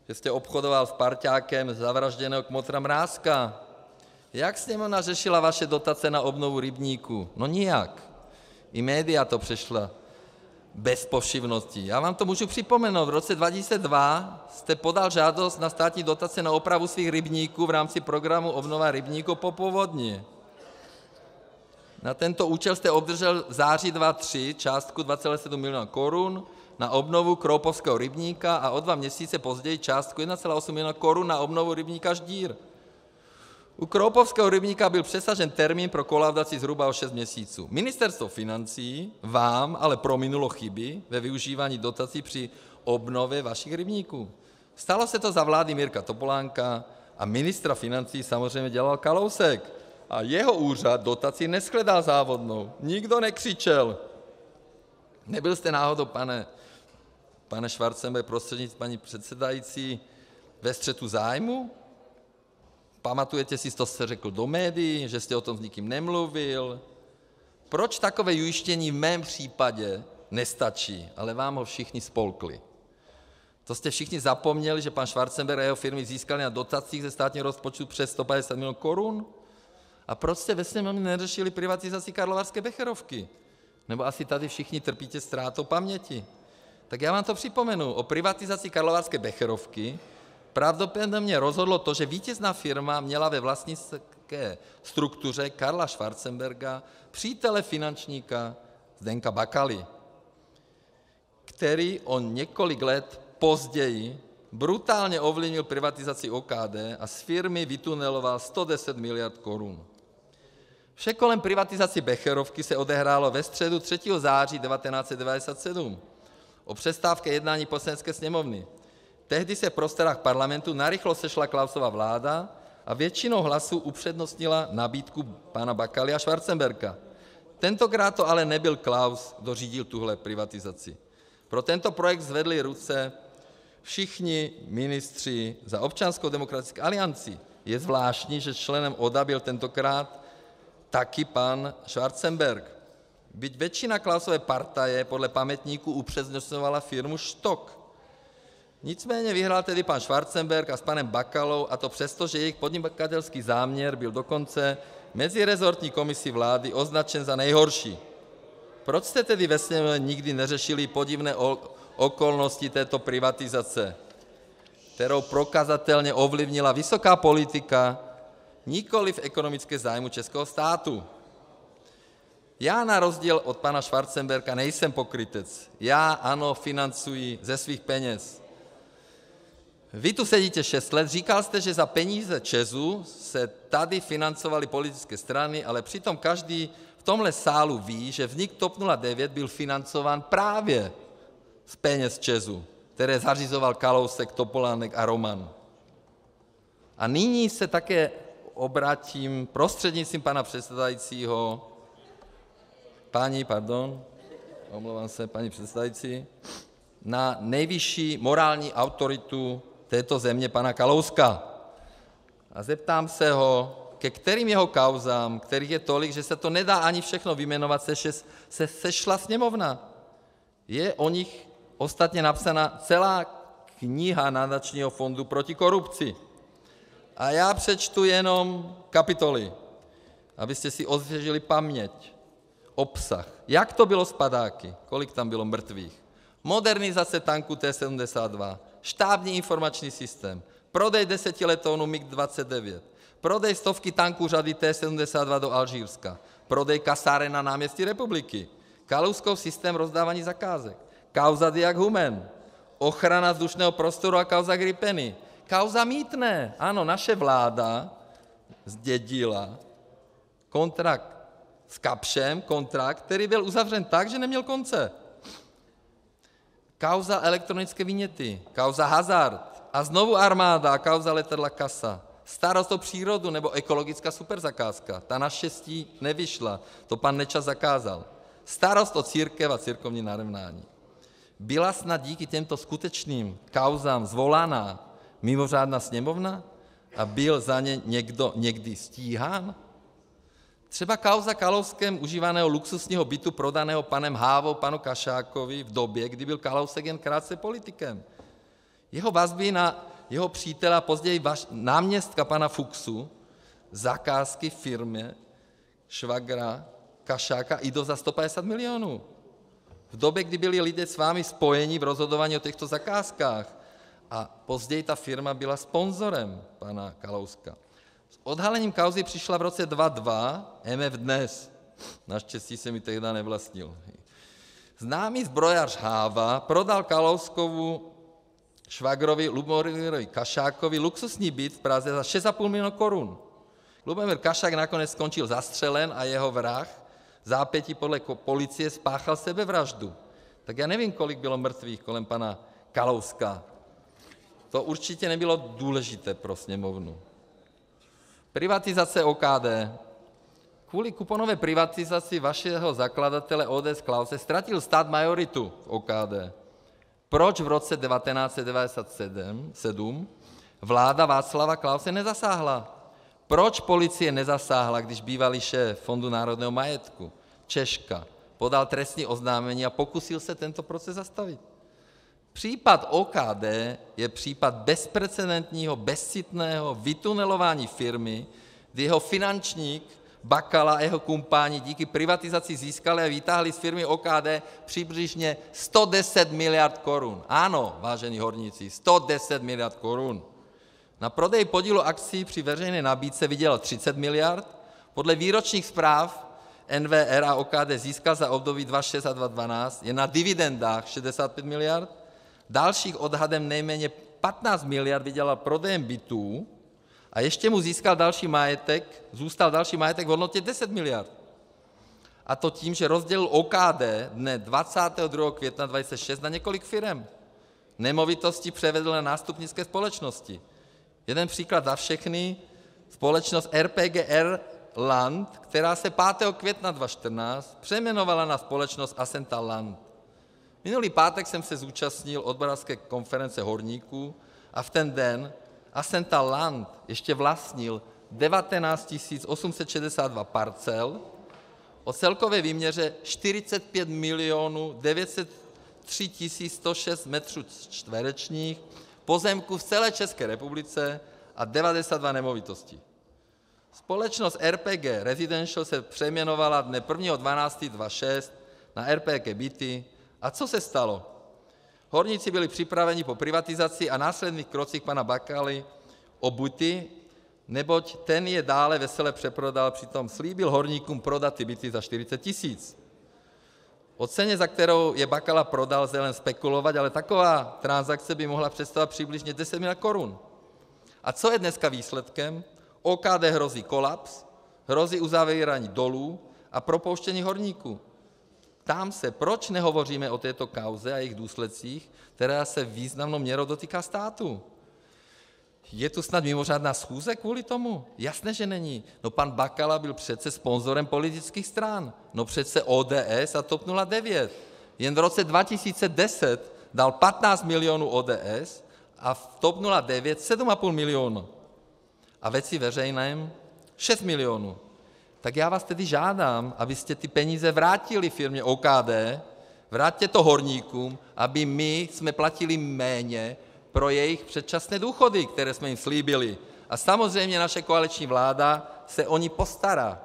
[SPEAKER 2] že jste obchodoval s parťákem zavražděného kmotra Mrázka? Jak Sněmovna řešila vaše dotace na obnovu rybníků? No nijak. I média to přešla bez povšimnutí. Já vám to můžu připomenout. V roce 2002 jste podal žádost na státní dotace na opravu svých rybníků v rámci programu Obnova rybníků po povodni. Na tento účel jste obdržel v září 2003 částku 2,7 milionu korun na obnovu Kroupovského rybníka a o 2 měsíce později částku 1,8 milionu korun na obnovu rybníka Ždír. U Kroupovského rybníka byl přesažen termín pro kolaudaci zhruba o 6 měsíců. Ministerstvo financí vám ale prominulo chyby ve využívání dotací při obnově vašich rybníků. Stalo se to za vlády Mirka Topolánka a ministra financí samozřejmě dělal Kalousek. A jeho úřad dotaci neshledal závadnou. Nikdo nekřičel. Nebyl jste náhodou, pane Schwarzenberg, prostřednictvím paní předsedající, ve střetu zájmu? Pamatujete si, co jste řekl do médií, že jste o tom s nikým nemluvil? Proč takové ujištění v mém případě nestačí, ale vám ho všichni spolkli? To jste všichni zapomněli, že pan Schwarzenberg a jeho firmy získali na dotacích ze státního rozpočtu přes 150 milionů korun? A proč jste ve Sněmovně neřešili privatizaci Karlovarské Becherovky? Nebo asi tady všichni trpíte ztrátou paměti? Tak já vám to připomenu. O privatizaci Karlovarské Becherovky pravděpodobně rozhodlo to, že vítězná firma měla ve vlastnické struktuře Karla Schwarzenberga přítele finančníka Zdeňka Bakaly, který o několik let později brutálně ovlivnil privatizaci OKD a z firmy vytuneloval 110 miliard korun. Vše kolem privatizace Becherovky se odehrálo ve středu 3. září 1997 o přestávce jednání Poslanecké sněmovny. Tehdy se v prostorách parlamentu narychlo sešla Klausova vláda a většinou hlasů upřednostnila nabídku pana Bakaly a Schwarzenberga. Tentokrát to ale nebyl Klaus, kdo řídil tuhle privatizaci. Pro tento projekt zvedli ruce všichni ministři za Občanskou demokratickou alianci. Je zvláštní, že členem ODA byl tentokrát taky pan Schwarzenberg. Byť většina Klausovy partaje podle pamětníků upřednostňovala firmu Štok. Nicméně vyhrál tedy pan Schwarzenberg a s panem Bakalou, a to přesto, že jejich podnikatelský záměr byl dokonce mezirezortní komisí vlády označen za nejhorší. Proč jste tedy ve Sněmovně nikdy neřešili podivné okolnosti této privatizace, kterou prokazatelně ovlivnila vysoká politika, nikoliv ekonomické zájmy českého státu? Já na rozdíl od pana Schwarzenberga nejsem pokrytec. Já ANO financuji ze svých peněz. Vy tu sedíte 6 let, říkal jste, že za peníze ČEZu se tady financovaly politické strany, ale přitom každý v tomhle sálu ví, že vznik TOP 09 byl financován právě z peněz ČEZu, které zařizoval Kalousek, Topolánek a Roman. A nyní se také obrátím prostřednictvím pana předsedajícího, paní předsedající, na nejvyšší morální autoritu této země, pana Kalouska. A zeptám se ho, ke kterým jeho kauzám, kterých je tolik, že se to nedá ani všechno vyjmenovat, se sešla Sněmovna. Je o nich ostatně napsaná celá kniha Nadačního fondu proti korupci. A já přečtu jenom kapitoly, abyste si osvěžili paměť. Obsah. Jak to bylo s padáky? Kolik tam bylo mrtvých? Modernizace tanku T-72, štábní informační systém, prodej 10 letounů MiG-29, prodej stovky tanků řady T-72 do Alžírska, prodej kasáren na náměstí Republiky, Kalouskův systém rozdávání zakázek, kauza Diag Humen, ochrana vzdušného prostoru a kauza Gripeny, kauza mýtné. Ano, naše vláda zdědila kontrakt s Kapschem, kontrakt, který byl uzavřen tak, že neměl konce. Kauza elektronické viněty, kauza hazard a znovu armáda a kauza letadla CASA. Starost o přírodu nebo ekologická superzakázka. Ta naštěstí nevyšla, to pan Nečas zakázal. starost o církev a církevní narovnání. Byla snad díky těmto skutečným kauzám svolaná mimořádná sněmovna a byl za ně někdo někdy stíhán? Třeba kauza Kalouskem užívaného luxusního bytu prodaného panem Hávou panu Kašákovi v době, kdy byl Kalousek jen krátce politikem. Jeho vazby na jeho přítele a později náměstka pana Fuchsu, zakázky firmě švagra Kašáka jdou za 150 milionů. V době, kdy byli lidé s vámi spojeni v rozhodování o těchto zakázkách a později ta firma byla sponzorem pana Kalouska. S odhalením kauzy přišla v roce 2002 MF Dnes. Naštěstí se mi tehdy nevlastnil. Známý zbrojař Háva prodal Kalouskovu švagrovi Lubomírovi Kašákovi luxusní byt v Praze za 6,5 milionu korun. Lubomír Kašák nakonec skončil zastřelen a jeho vrah vzápětí podle policie spáchal sebevraždu. Tak já nevím, kolik bylo mrtvých kolem pana Kalouska. To určitě nebylo důležité pro sněmovnu. Privatizace OKD. Kvůli kuponové privatizaci vašeho zakladatele ODS Klause ztratil stát majoritu v OKD. Proč v roce 1997 vláda Václava Klause nezasáhla? Proč policie nezasáhla, když bývalý šéf Fondu národního majetku Češka podal trestní oznámení a pokusil se tento proces zastavit? Případ OKD je případ bezprecedentního, bezcitného vytunelování firmy, kdy jeho finančník Bakala a jeho kumpáni díky privatizaci získali a vytáhli z firmy OKD přibližně 110 miliard korun. Ano, vážení horníci, 110 miliard korun. Na prodej podílu akcií při veřejné nabídce vydělal 30 miliard, podle výročních zpráv NWR a OKD získal za období 2006 a 2012 jen na dividendách 65 miliard, dalších odhadem nejméně 15 miliard vydělal prodejem bytů a ještě mu zůstal další majetek v hodnotě 10 miliard. A to tím, že rozdělil OKD dne 22. května 2006 na několik firem. Nemovitosti převedl na nástupnické společnosti. Jeden příklad za všechny, společnost RPGR Land, která se 5. května 2014 přejmenovala na společnost Ascenta Land. Minulý pátek jsem se zúčastnil odborářské konference horníků a v ten den Ascenta Land ještě vlastnil 19 862 parcel o celkové výměře 45 903 106 metrů čtverečních pozemků v celé České republice a 92 nemovitostí. Společnost RPG Residential se přejmenovala dne 1.12.2006 na RPG Byty. A co se stalo? Horníci byli připraveni po privatizaci a následných krocích pana Bakaly o byty, neboť ten je dále vesele přeprodal, přitom slíbil horníkům prodat ty byty za 40 tisíc. O ceně, za kterou je Bakala prodal, lze jen spekulovat, ale taková transakce by mohla představovat přibližně 10 miliard korun. A co je dneska výsledkem? OKD hrozí kolaps, hrozí uzavírání dolů a propouštění horníků. Ptám se, proč nehovoříme o této kauze a jejich důsledcích, která se významnou měrou dotýká státu? Je tu snad mimořádná schůze kvůli tomu? Jasné, že není. No pan Bakala byl přece sponzorem politických stran. No přece ODS a TOP 09. Jen v roce 2010 dal 15 milionů ODS a v TOP 09 7,5 milionu. A Věci veřejné 6 milionů. Tak já vás tedy žádám, abyste ty peníze vrátili firmě OKD, vraťte to horníkům, aby my jsme platili méně pro jejich předčasné důchody, které jsme jim slíbili. A samozřejmě naše koaliční vláda se o ní postará.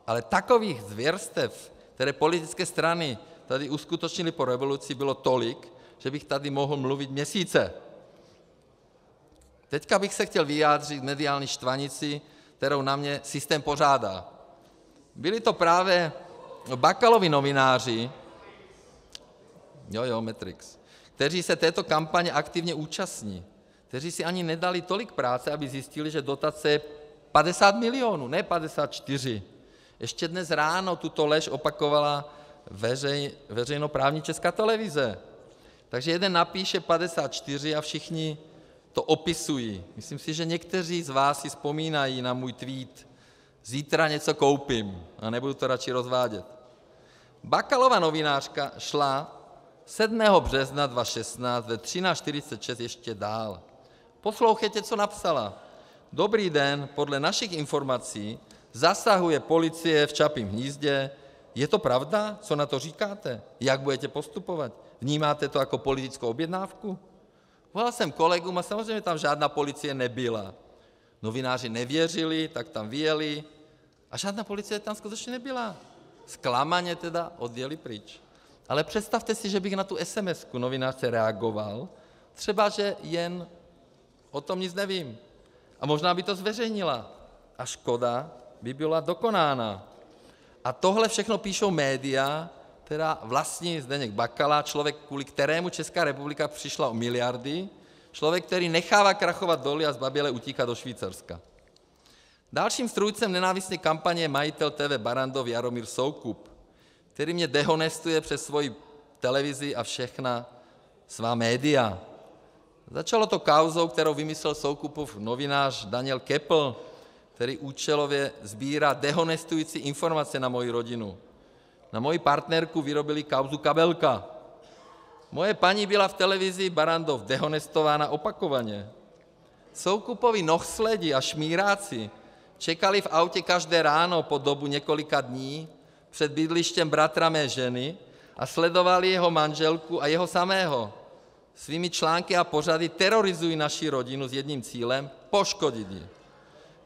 [SPEAKER 2] Ale takových zvěrstev, které politické strany tady uskutečnily po revoluci, bylo tolik, že bych tady mohl mluvit měsíce. Teďka bych se chtěl vyjádřit k mediální štvanici, kterou na mě systém pořádá. Byli to právě Bakalovi novináři, Matrix, kteří se této kampaně aktivně účastní, kteří si ani nedali tolik práce, aby zjistili, že dotace je 50 milionů, ne 54. Ještě dnes ráno tuto lež opakovala veřejnoprávní Česká televize. Takže jeden napíše 54 a všichni to opisují. Myslím si, že někteří z vás si vzpomínají na můj tweet: zítra něco koupím a nebudu to radši rozvádět. Bakalova novinářka šla 7. března 2016 ve 13:46 ještě dál. Poslouchejte, co napsala. Dobrý den, podle našich informací zasahuje policie v Čapím hnízdě. Je to pravda, co na to říkáte? Jak budete postupovat? Vnímáte to jako politickou objednávku? Volal jsem kolegům a samozřejmě tam žádná policie nebyla. Novináři nevěřili, tak tam vyjeli a žádná policie tam skutečně nebyla. Zklamaně teda odjeli pryč. Ale představte si, že bych na tu SMS-ku novinářce reagoval, třeba že jen o tom nic nevím. A možná by to zveřejnila. A škoda by byla dokonána. A tohle všechno píšou média, která vlastní Zdeněk Bakala, člověk, kvůli kterému Česká republika přišla o miliardy, člověk, který nechává krachovat doly a zbaběle utíká do Švýcarska. Dalším strůjcem nenávistné kampaně je majitel TV Barrandov Jaromír Soukup, který mě dehonestuje přes svoji televizi a všechna svá média. Začalo to kauzou, kterou vymyslel Soukupův novinář Daniel Köppl, který účelově sbírá dehonestující informace na moji rodinu. Na moji partnerku vyrobili kauzu Kabelka. Moje paní byla v televizi Barrandov dehonestována opakovaně. Soukupovi nohsledi a šmíráci čekali v autě každé ráno po dobu několika dní před bydlištěm bratra mé ženy a sledovali jeho manželku a jeho samého. Svými články a pořady terorizují naši rodinu s jedním cílem – poškodit ji.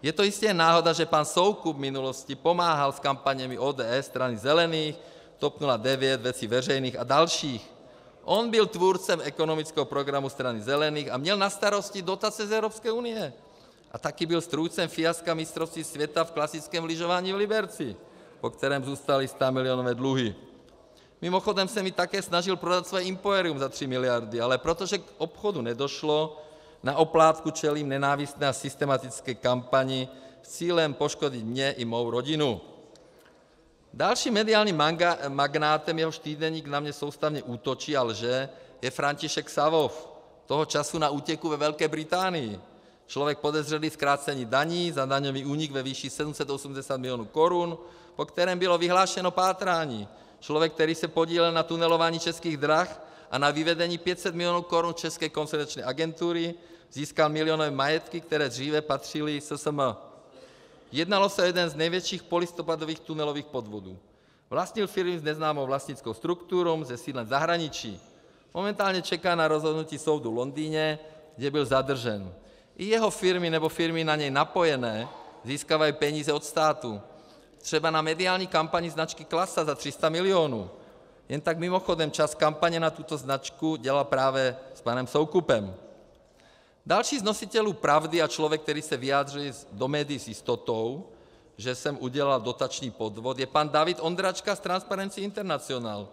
[SPEAKER 2] Je to jistě náhoda, že pan Soukup v minulosti pomáhal s kampaněmi ODS, Strany zelených, TOP 09, Věcí veřejných a dalších. On byl tvůrcem ekonomického programu Strany zelených a měl na starosti dotace z Evropské unie. A taky byl strůjcem fiaska mistrovství světa v klasickém lyžování v Liberci, po kterém zůstaly 100milionové dluhy. Mimochodem se mi také snažil prodat své impérium za 3 miliardy, ale protože k obchodu nedošlo, na oplátku čelím nenávistné a systematické kampani s cílem poškodit mě i mou rodinu. Dalším mediálním magnátem, jehož týdeník na mě soustavně útočí a lže, je František Savov, toho času na útěku ve Velké Británii. Člověk podezřelý z krácení daní za daňový únik ve výši 780 milionů korun, po kterém bylo vyhlášeno pátrání. Člověk, který se podílel na tunelování Českých drah a na vyvedení 500 milionů korun České konkurenční agentury, získal milionové majetky, které dříve patřily SSM. Jednalo se o jeden z největších polistopadových tunelových podvodů. Vlastnil firmy s neznámou vlastnickou strukturou se sídlem v zahraničí. Momentálně čeká na rozhodnutí soudu v Londýně, kde byl zadržen. I jeho firmy nebo firmy na něj napojené získávají peníze od státu. Třeba na mediální kampani značky Klasa za 300 milionů. Jen tak mimochodem čas kampaně na tuto značku dělal právě s panem Soukupem. Další z nositelů pravdy a člověk, který se vyjádří do médií s jistotou, že jsem udělal dotační podvod, je pan David Ondráčka z Transparency International.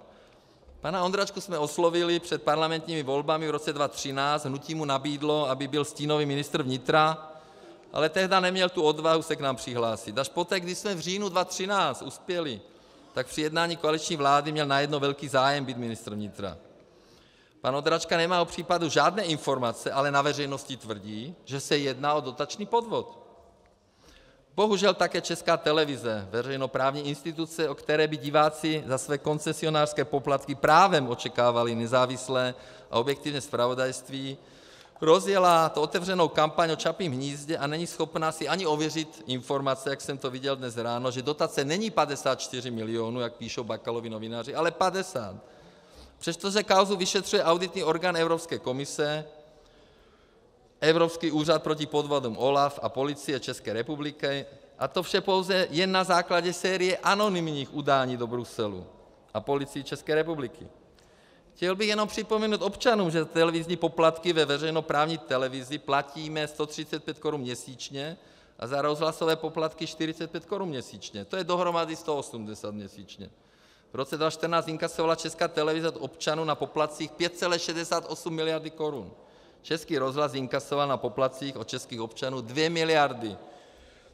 [SPEAKER 2] Pana Ondráčku jsme oslovili před parlamentními volbami v roce 2013, hnutí mu nabídlo, aby byl stínový ministr vnitra, ale tehdy neměl tu odvahu se k nám přihlásit. Až poté, když jsme v říjnu 2013 uspěli, tak při jednání koaliční vlády měl najednou velký zájem být ministr vnitra. Pan Ondráčka nemá o případu žádné informace, ale na veřejnosti tvrdí, že se jedná o dotační podvod. Bohužel také Česká televize, veřejnoprávní instituce, o které by diváci za své koncesionářské poplatky právem očekávali nezávislé a objektivní zpravodajství, rozjela to otevřenou kampaň o Čapím hnízdě a není schopná si ani ověřit informace, jak jsem to viděl dnes ráno, že dotace není 54 milionů, jak píšou Bakalovi novináři, ale 50. Přestože kauzu vyšetřuje auditní orgán Evropské komise, Evropský úřad proti podvodům OLAF a Policie České republiky, a to vše pouze jen na základě série anonymních udání do Bruselu a Policii České republiky. Chtěl bych jenom připomenout občanům, že televizní poplatky ve veřejnoprávní televizi platíme 135 korun měsíčně a za rozhlasové poplatky 45 korun měsíčně. To je dohromady 180 měsíčně. V roce 2014 inkasovala Česká televize od občanů na poplatcích 5,68 miliardy korun. Český rozhlas inkasoval na poplatcích od českých občanů 2 miliardy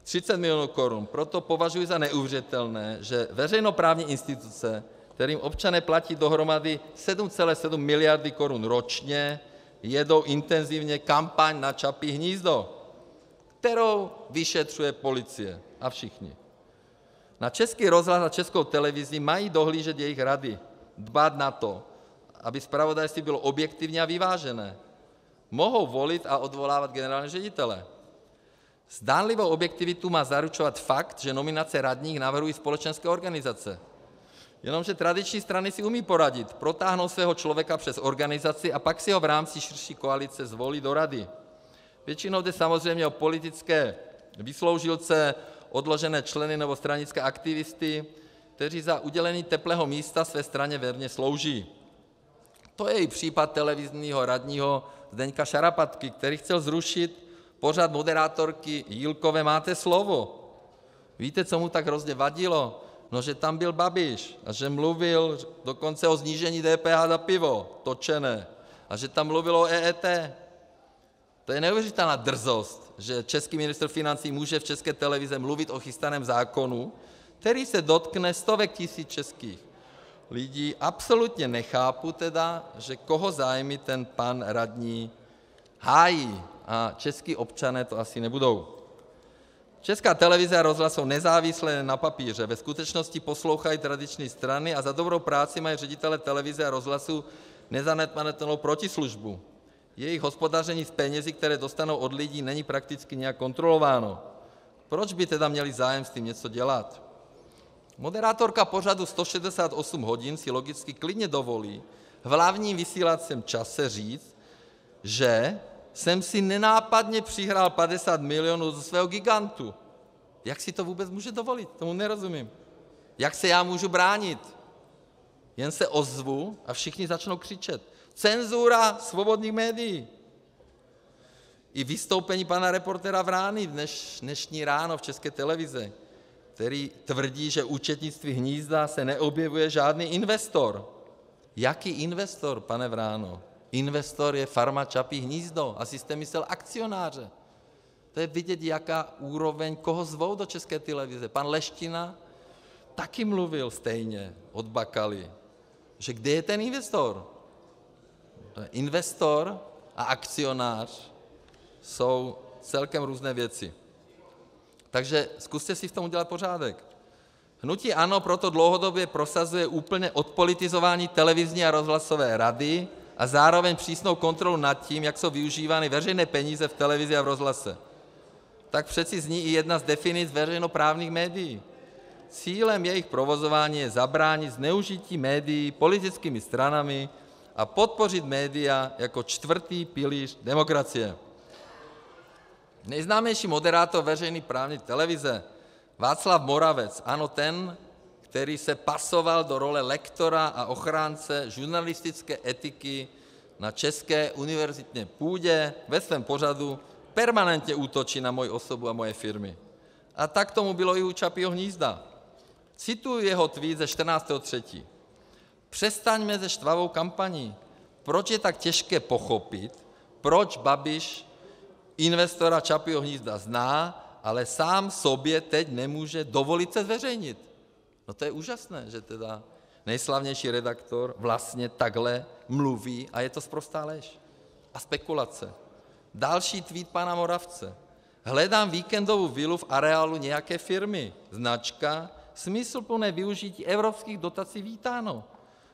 [SPEAKER 2] 30 milionů korun. Proto považuji za neuvěřitelné, že veřejnoprávní instituce, kterým občané platí dohromady 7,7 miliardy korun ročně, jedou intenzivně kampaň na Čapí hnízdo, kterou vyšetřuje policie a všichni. Na Český rozhlas a Českou televizi mají dohlížet jejich rady, dbát na to, aby zpravodajství bylo objektivní a vyvážené. Mohou volit a odvolávat generálního ředitele. Zdánlivou objektivitu má zaručovat fakt, že nominace radních navrhují společenské organizace. Jenomže tradiční strany si umí poradit, protáhnou svého člověka přes organizaci a pak si ho v rámci širší koalice zvolí do rady. Většinou jde samozřejmě o politické vysloužilce, odložené členy nebo stranické aktivisty, kteří za udělení teplého místa své straně věrně slouží. To je i případ televizního radního Zdeňka Šarapatky, který chtěl zrušit pořad moderátorky Jílkové Máte slovo. Víte, co mu tak hrozně vadilo? No, že tam byl Babiš a že mluvil dokonce o snížení DPH za pivo točené a že tam mluvil o EET. To je neuvěřitelná drzost, že český ministr financí může v České televizi mluvit o chystaném zákonu, který se dotkne stovek tisíc českých lidí. Absolutně nechápu teda, že koho zájmy ten pan radní hájí, a čeští občané to asi nebudou. Česká televize a rozhlas jsou nezávislé na papíře, ve skutečnosti poslouchají tradiční strany a za dobrou práci mají ředitelé televize a rozhlasu nezanedbatelnou protislužbu. Jejich hospodaření s penězi, které dostanou od lidí, není prakticky nějak kontrolováno. Proč by teda měli zájem s tím něco dělat? Moderátorka pořadu 168 hodin si logicky klidně dovolí v hlavním vysílacím čase říct, že jsem si nenápadně přihrál 50 milionů ze svého gigantu. Jak si to vůbec může dovolit? Tomu nerozumím. Jak se já můžu bránit? Jen se ozvu a všichni začnou křičet. Cenzura svobodných médií. I vystoupení pana reportéra Vrány dnešní ráno v České televizi, který tvrdí, že v účetnictví Hnízda se neobjevuje žádný investor. Jaký investor, pane Vráno? Investor je Farma Čapí hnízdo. Asi jste myslel akcionáře. To je vidět, jaká úroveň, koho zvou do České televize. Pan Leština taky mluvil stejně od Bakaly, že kde je ten investor? Investor a akcionář jsou celkem různé věci. Takže zkuste si v tom udělat pořádek. Hnutí ANO proto dlouhodobě prosazuje úplně odpolitizování televizní a rozhlasové rady a zároveň přísnou kontrolu nad tím, jak jsou využívány veřejné peníze v televizi a v rozhlase. Tak přeci zní i jedna z definic veřejnoprávních médií. Cílem jejich provozování je zabránit zneužití médií politickými stranami a podpořit média jako čtvrtý pilíř demokracie. Nejznámější moderátor veřejnoprávní televize Václav Moravec, ano ten, který se pasoval do role lektora a ochránce žurnalistické etiky na české univerzitní půdě, ve svém pořadu permanentně útočí na moji osobu a moje firmy. A tak tomu bylo i u Čapího hnízda. Cituji jeho tweet ze 14.3. Přestaňme se štvavou kampaní. Proč je tak těžké pochopit, proč Babiš investora Čapího hnízda zná, ale sám sobě teď nemůže dovolit se zveřejnit. No to je úžasné, že teda nejslavnější redaktor vlastně takhle mluví a je to sprostá lež a spekulace. Další tweet pana Moravce. Hledám víkendovou vilu v areálu nějaké firmy. Značka, smysluplné využití evropských dotací vítáno.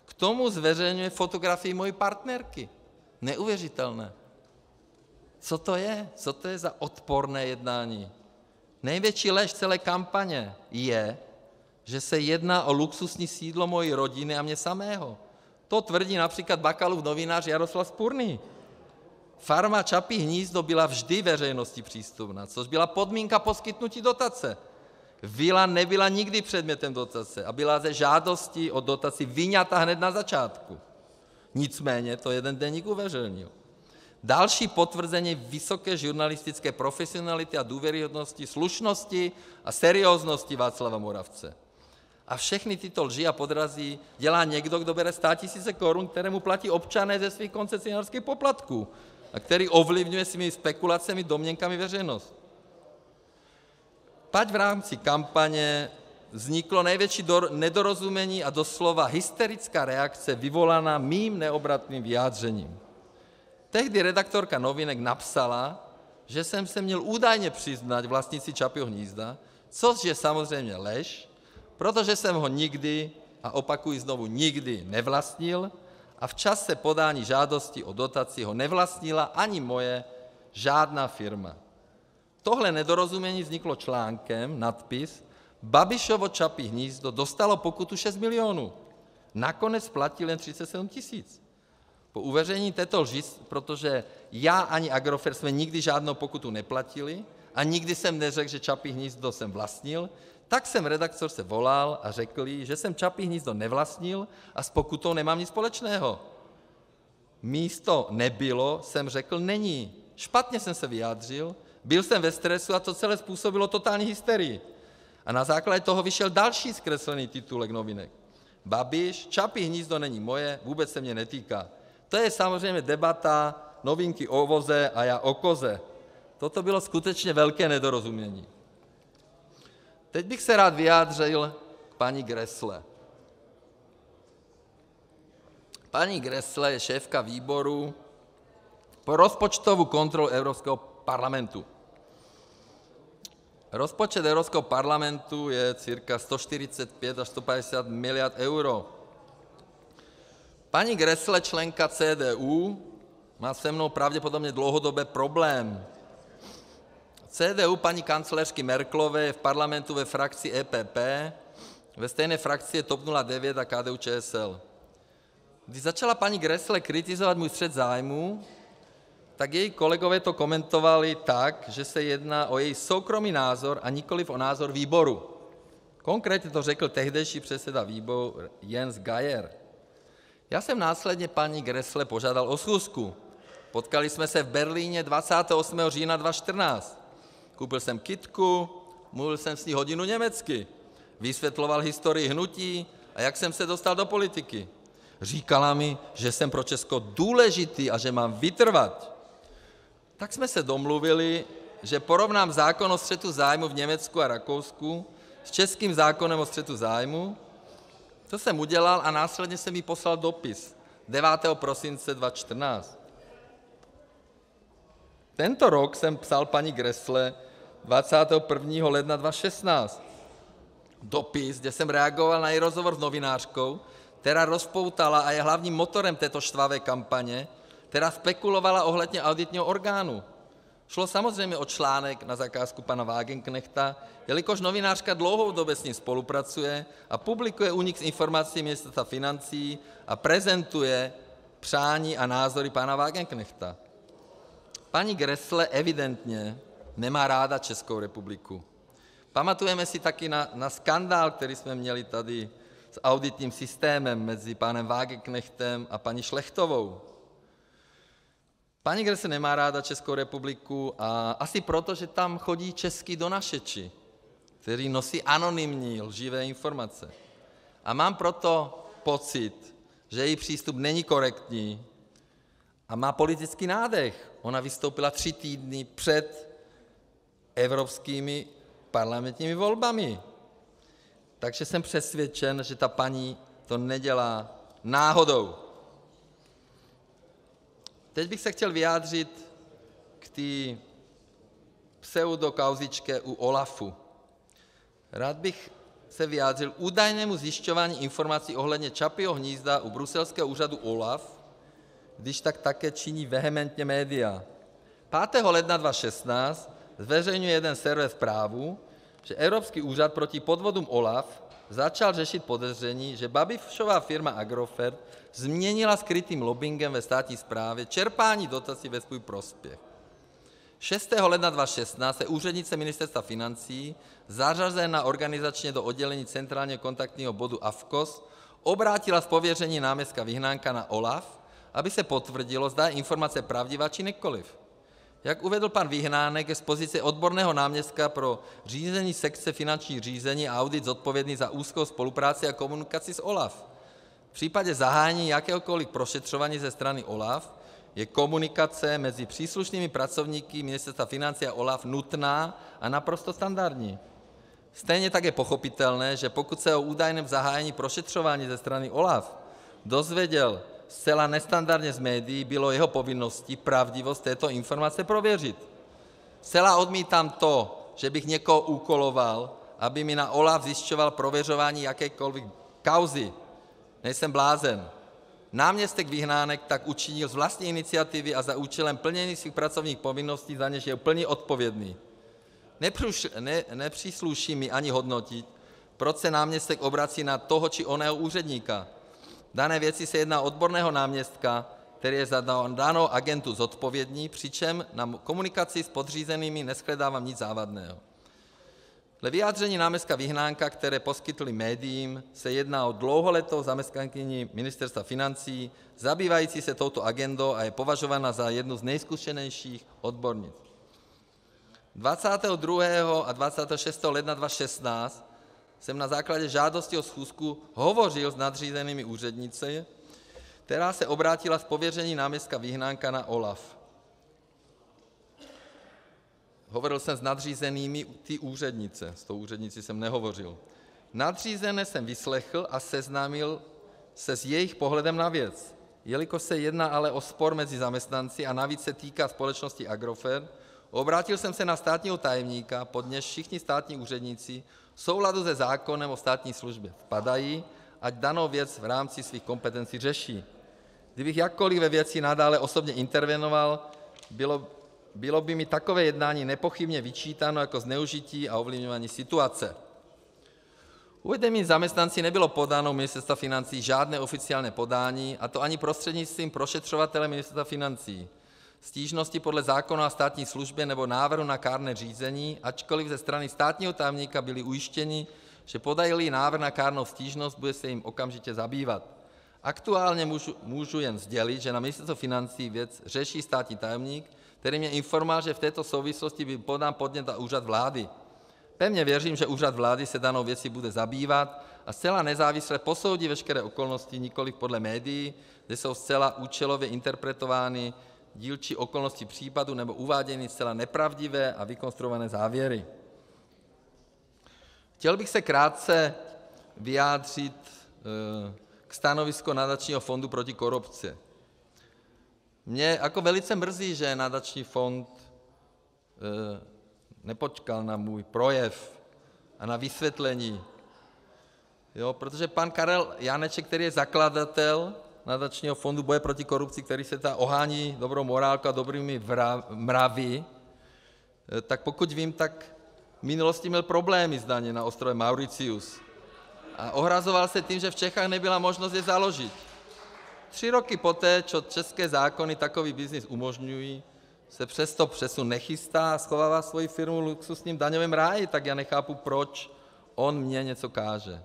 [SPEAKER 2] K tomu zveřejňuje fotografii mojí partnerky. Neuvěřitelné. Co to je? Co to je za odporné jednání? Největší lež celé kampaně je, že se jedná o luxusní sídlo mojí rodiny a mě samého. To tvrdí například Bakalův novinář Jaroslav Spurný. Farma Čapí hnízdo byla vždy veřejnosti přístupná, což byla podmínka poskytnutí dotace. Vila nebyla nikdy předmětem dotace a byla ze žádosti o dotaci vyňata hned na začátku. Nicméně to jeden deník uveřejnil. Další potvrzení vysoké žurnalistické profesionality a důvěryhodnosti, slušnosti a serióznosti Václava Moravce. A všechny tyto lži a podrazy dělá někdo, kdo bere 100 000 korun, které mu platí občané ze svých koncesionářských poplatků a který ovlivňuje svými spekulacemi, domněnkami veřejnost. Pak v rámci kampaně vzniklo největší nedorozumění a doslova hysterická reakce vyvolaná mým neobratným vyjádřením. Tehdy redaktorka Novinek napsala, že jsem se měl údajně přiznat vlastníci Čapího hnízda, což je samozřejmě lež, protože jsem ho nikdy, a opakuji znovu, nikdy nevlastnil a v čase podání žádosti o dotaci ho nevlastnila ani moje žádná firma. Tohle nedorozumění vzniklo článkem, nadpis: Babišovo Čapí hnízdo dostalo pokutu 6 milionů. Nakonec splatil jen 37 tisíc. Po uveřejnění této lži, protože já ani Agrofert jsme nikdy žádnou pokutu neplatili a nikdy jsem neřekl, že Čapí hnízdo jsem vlastnil, tak jsem redaktorce volal a řekl jí, že jsem Čapí hnízdo nevlastnil a s pokutou nemám nic společného. Místo nebylo jsem řekl není. Špatně jsem se vyjádřil, byl jsem ve stresu a to celé způsobilo totální hysterii. A na základě toho vyšel další zkreslený titulek novinek. Babiš, Čapí hnízdo není moje, vůbec se mě netýká. To je samozřejmě debata Novinky o voze a já o koze. Toto bylo skutečně velké nedorozumění. Teď bych se rád vyjádřil k paní Grässle. Paní Grässle je šéfka výboru pro rozpočtovou kontrolu Evropského parlamentu. Rozpočet Evropského parlamentu je cca 145 až 150 miliard euro. Paní Grässle, členka CDU, má se mnou pravděpodobně dlouhodobý problém. CDU paní kancléřky Merkelové je v parlamentu ve frakci EPP, ve stejné frakci je TOP 09 a KDU-ČSL. Když začala paní Grässle kritizovat můj střet zájmů, tak její kolegové to komentovali tak, že se jedná o její soukromý názor a nikoliv o názor výboru. Konkrétně to řekl tehdejší předseda výboru Jens Geier. Já jsem následně paní Grässle požádal o schůzku. Potkali jsme se v Berlíně 28. října 2014. Koupil jsem kytku, mluvil jsem s ní hodinu německy. Vysvětloval historii hnutí a jak jsem se dostal do politiky. Říkala mi, že jsem pro Česko důležitý a že mám vytrvat. Tak jsme se domluvili, že porovnám zákon o střetu zájmu v Německu a Rakousku s českým zákonem o střetu zájmu. To jsem udělal a následně jsem jí poslal dopis 9. prosince 2014. Tento rok jsem psal paní Grässle 21. ledna 2016. Dopis, kde jsem reagoval na její rozhovor s novinářkou, která rozpoutala a je hlavním motorem této štvavé kampaně, která spekulovala ohledně auditního orgánu. Šlo samozřejmě o článek na zakázku pana Wagenknechta, jelikož novinářka dlouhou dobu s ním spolupracuje a publikuje únik z informací Ministerstva financí a prezentuje přání a názory pana Wagenknechta. Paní Grässle evidentně nemá ráda Českou republiku. Pamatujeme si taky na skandál, který jsme měli tady s auditním systémem mezi panem Wagenknechtem a paní Šlechtovou. Paní Grässle nemá ráda Českou republiku a asi proto, že tam chodí český donašeči, kteří nosí anonymní lživé informace. A mám proto pocit, že její přístup není korektní a má politický nádech. Ona vystoupila 3 týdny před evropskými parlamentními volbami. Takže jsem přesvědčen, že ta paní to nedělá náhodou. Teď bych se chtěl vyjádřit k té pseudokauzičce u OLAFu. Rád bych se vyjádřil k údajnému zjišťování informací ohledně Čapího hnízda u bruselského úřadu OLAF, když tak také činí vehementně média. 5. ledna 2016 zveřejňuje jeden server zprávu, že Evropský úřad proti podvodům OLAF začal řešit podezření, že Babišova firma Agrofert změnila skrytým lobbingem ve státní správě čerpání dotací ve svůj prospěch. 6. ledna 2016 se úřednice Ministerstva financí, zařazená organizačně do oddělení centrálního kontaktního bodu AFKOS, obrátila z pověření náměstka Vyhnánka na OLAF, aby se potvrdilo, zda je informace pravdivá, či nikoliv. Jak uvedl pan Vyhnánek, je z pozice odborného náměstka pro řízení sekce finanční řízení a audit zodpovědný za úzkou spolupráci a komunikaci s OLAF. V případě zahájení jakéhokoliv prošetřování ze strany OLAF je komunikace mezi příslušnými pracovníky Ministerstva financí a OLAF nutná a naprosto standardní. Stejně tak je pochopitelné, že pokud se o údajném zahájení prošetřování ze strany OLAF dozvěděl zcela nestandardně z médií, bylo jeho povinností pravdivost této informace prověřit. Zcela odmítám to, že bych někoho úkoloval, aby mi na OLAF zjišťoval prověřování jakékoliv kauzy. Nejsem blázen. Náměstek Vyhnánek tak učinil z vlastní iniciativy a za účelem plnění svých pracovních povinností, za něž je plně odpovědný. Nepřísluší mi ani hodnotit, proč se náměstek obrací na toho či oného úředníka. V dané věci se jedná o odborného náměstka, který je za danou agendu zodpovědný, přičemž na komunikaci s podřízenými neshledávám nic závadného. Dle vyjádření náměstka Vyhnánka, které poskytli médiím, se jedná o dlouholetou zaměstnankyni Ministerstva financí, zabývající se touto agendou a je považována za jednu z nejzkušenějších odborníc. 22. a 26. ledna 2016 jsem na základě žádosti o schůzku hovořil s nadřízenými úřednici, která se obrátila s pověřením náměstka Vyhnánka na OLAF. Hovořil jsem s nadřízenými té úřednice, s tou úřednicí jsem nehovořil. Nadřízené jsem vyslechl a seznámil se s jejich pohledem na věc. Jelikož se jedná ale o spor mezi zaměstnanci a navíc se týká společnosti Agrofert, obrátil jsem se na státního tajemníka, pod nějž všichni státní úředníci v souladu se zákonem o státní službě spadají, ať danou věc v rámci svých kompetencí řeší. Kdybych jakkoliv ve věci nadále osobně intervenoval, bylo by mi takové jednání nepochybně vyčítáno jako zneužití a ovlivňování situace. Uvedeným zaměstnanci nebylo podáno Ministerstva financí žádné oficiální podání, a to ani prostřednictvím prošetřovatele Ministerstva financí. Stížnosti podle zákona o státní službě nebo návrhu na kárné řízení, ačkoliv ze strany státního tajemníka byli ujištěni, že podají návrh na kárnou stížnost, bude se jim okamžitě zabývat. Aktuálně můžu jen sdělit, že na Ministerstvo financí věc řeší státní tajemník, který mě informoval, že v této souvislosti byl podán podnět na Úřad vlády. Pevně věřím, že Úřad vlády se danou věcí bude zabývat a zcela nezávisle posoudí veškeré okolnosti, nikoliv podle médií, kde jsou zcela účelově interpretovány dílčí okolnosti případu nebo uváděny zcela nepravdivé a vykonstruované závěry. Chtěl bych se krátce vyjádřit k stanovisku Nadačního fondu proti korupci. Mě jako velice mrzí, že nadační fond nepočkal na můj projev a na vysvětlení, protože pan Karel Janeček, který je zakladatel Nadačního fondu boje proti korupci, který se ohání dobrou morálkou a dobrými mravy, tak pokud vím, tak v minulosti měl problémy s daní na ostrově Mauritius a ohrazoval se tím, že v Čechách nebyla možnost je založit. 3 roky poté, co české zákony takový byznys umožňují, se přesto přesun nechystá a schovává svoji firmu v luxusním daňovém ráji, tak já nechápu, proč on mně něco káže.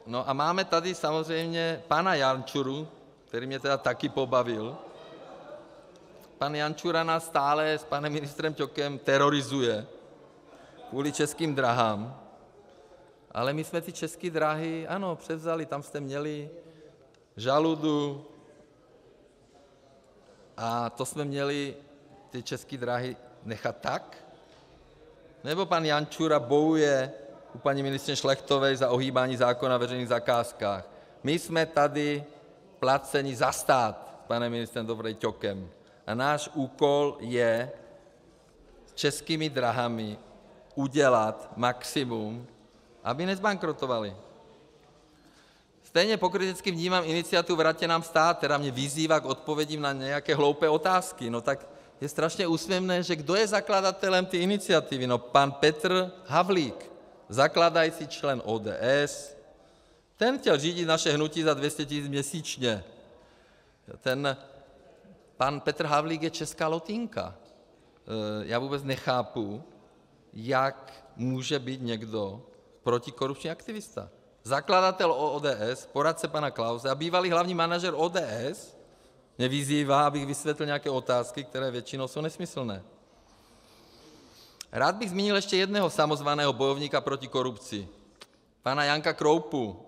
[SPEAKER 2] No a máme tady samozřejmě pana Jančuru, který mě teda taky pobavil. Pan Jančura nás stále s panem ministrem Ťokem terorizuje kvůli Českým dráhám, ale my jsme ty České dráhy, ano, převzali, tam jste měli žaludu a to jsme měli ty České dráhy nechat tak? Nebo pan Jančura bojuje u paní ministryně Šlechtové za ohýbání zákona o veřejných zakázkách? My jsme tady placeni za stát s panem ministrem Dobrým Ťokem a náš úkol je s Českými dráhami udělat maximum, aby nezbankrotovali. Stejně pokrytecky vnímám iniciativu Vraťte nám stát, která mě vyzývá k odpovědím na nějaké hloupé otázky. No tak je strašně úsměvné, že kdo je zakladatelem té iniciativy? No pan Petr Havlík, zakládající člen ODS, ten chtěl řídit naše hnutí za 200 000 měsíčně. Ten pan Petr Havlík je česká Lotynka. Já vůbec nechápu, jak může být někdo protikorupční aktivista. Zakladatel ODS, poradce pana Klause a bývalý hlavní manažer ODS mě vyzývá, abych vysvětlil nějaké otázky, které většinou jsou nesmyslné. Rád bych zmínil ještě jednoho samozvaného bojovníka proti korupci, pana Janka Kroupu,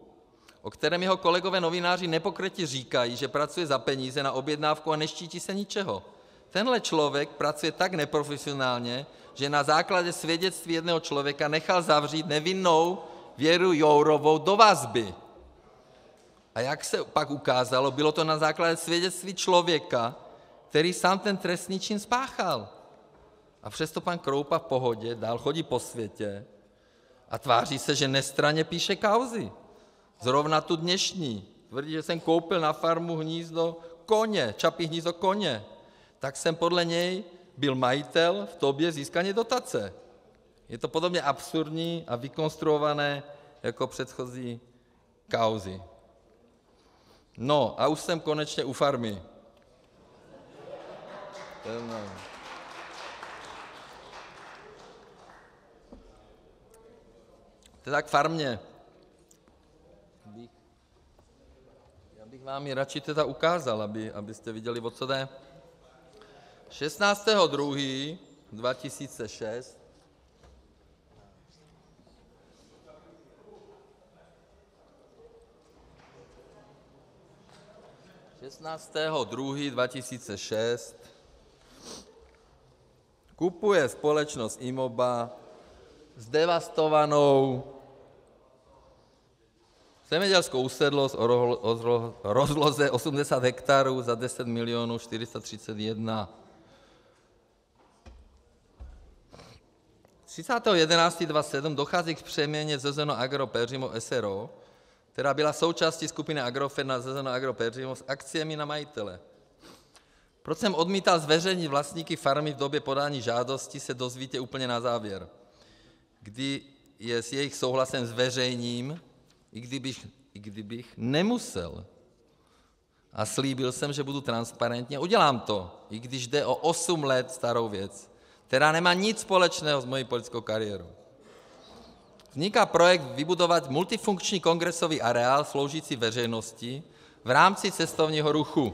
[SPEAKER 2] o kterém jeho kolegové novináři nepokrytě říkají, že pracuje za peníze na objednávku a neštítí se ničeho. Tenhle člověk pracuje tak neprofesionálně, že na základě svědectví jednoho člověka nechal zavřít nevinnou Věru Jourovou do vazby. A jak se pak ukázalo, bylo to na základě svědectví člověka, který sám ten trestný čin spáchal. A přesto pan Kroupa v pohodě dál chodí po světě a tváří se, že nestranně píše kauzy. Zrovna tu dnešní. Tvrdí, že jsem koupil na farmu hnízdo koně, Čapí hnízdo koně. Tak jsem podle něj byl majitel v tobě získaně dotace. Je to podobně absurdní a vykonstruované jako předchozí kauzy. No a už jsem konečně u farmy. Teda k farmě. Já bych vám ji radši teda ukázal, abyste viděli, o co jde. 16. 2. 2006 16. 2. 2006 kupuje společnost Imoba zdevastovanou zemědělskou usedlost o rozloze 80 hektarů za 10 milionů 431. 30.11.2007 dochází k přeměně ZZN Agro Peřímov s.r.o., která byla součástí skupiny Agrofert na ZZN Agro Peřímov s akciemi na majitele. Proč jsem odmítal zveřejnit vlastníky farmy v době podání žádosti, se dozvíte úplně na závěr, kdy je s jejich souhlasem zveřejním, i kdybych nemusel. A slíbil jsem, že budu transparentní. Udělám to, i když jde o 8 let starou věc, která nemá nic společného s mojí politickou kariérou. Vzniká projekt vybudovat multifunkční kongresový areál sloužící veřejnosti v rámci cestovního ruchu.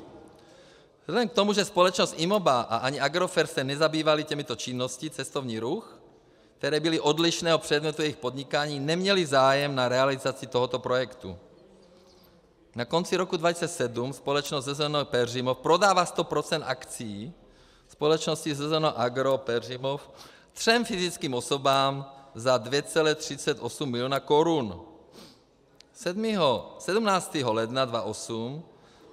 [SPEAKER 2] Vzhledem k tomu, že společnost Imoba a ani Agrofert se nezabývali těmito činnostmi, cestovní ruch, které byly odlišného předmětu jejich podnikání, neměli zájem na realizaci tohoto projektu. Na konci roku 2007 společnost ZZN Peřímov prodává 100% akcií společnosti ZZN Agro Peřímov 3 fyzickým osobám za 2,38 miliona korun. 17. ledna 2008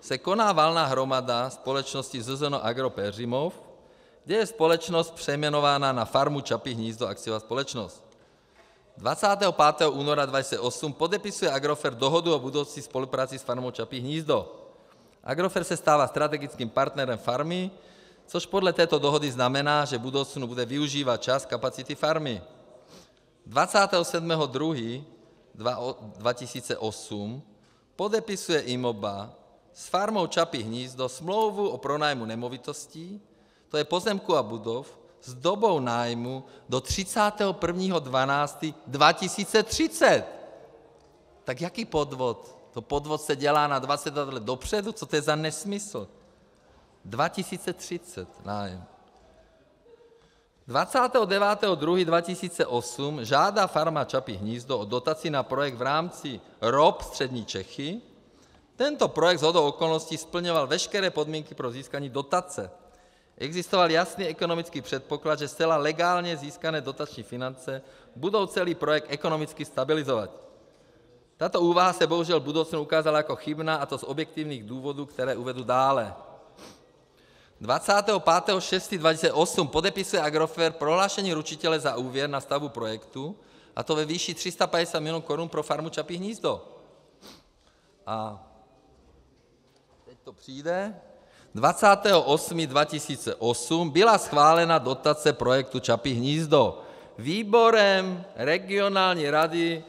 [SPEAKER 2] se koná valná hromada společnosti ZZN Agro Peřímov, kde je společnost přejmenována na farmu Čapí hnízdo akciová společnost. 25. února 2008 podepisuje Agrofert dohodu o budoucí spolupráci s farmou Čapí hnízdo. Agrofert se stává strategickým partnerem farmy, což podle této dohody znamená, že v budoucnu bude využívat část kapacity farmy. 27. 2. 2008 podepisuje Imoba s farmou Čapí hnízdo smlouvu o pronájmu nemovitostí, to je pozemku a budov, s dobou nájmu do 31. 12. 2030. Tak jaký podvod? To podvod se dělá na 20 let dopředu? Co to je za nesmysl? 2030 nájem. 29. 2. 2008 žádá farma Čapí hnízdo o dotaci na projekt v rámci ROP Střední Čechy. Tento projekt shodou okolností splňoval veškeré podmínky pro získání dotace. Existoval jasný ekonomický předpoklad, že zcela legálně získané dotační finance budou celý projekt ekonomicky stabilizovat. Tato úvaha se bohužel v budoucnu ukázala jako chybná, a to z objektivních důvodů, které uvedu dále. 25. 6. 2008 podepisuje Agrofert prohlášení ručitele za úvěr na stavbu projektu, a to ve výši 350 milionů korun pro farmu Čapí hnízdo. A teď to přijde. 28. 2008 byla schválena dotace projektu Čapí hnízdo výborem regionální rady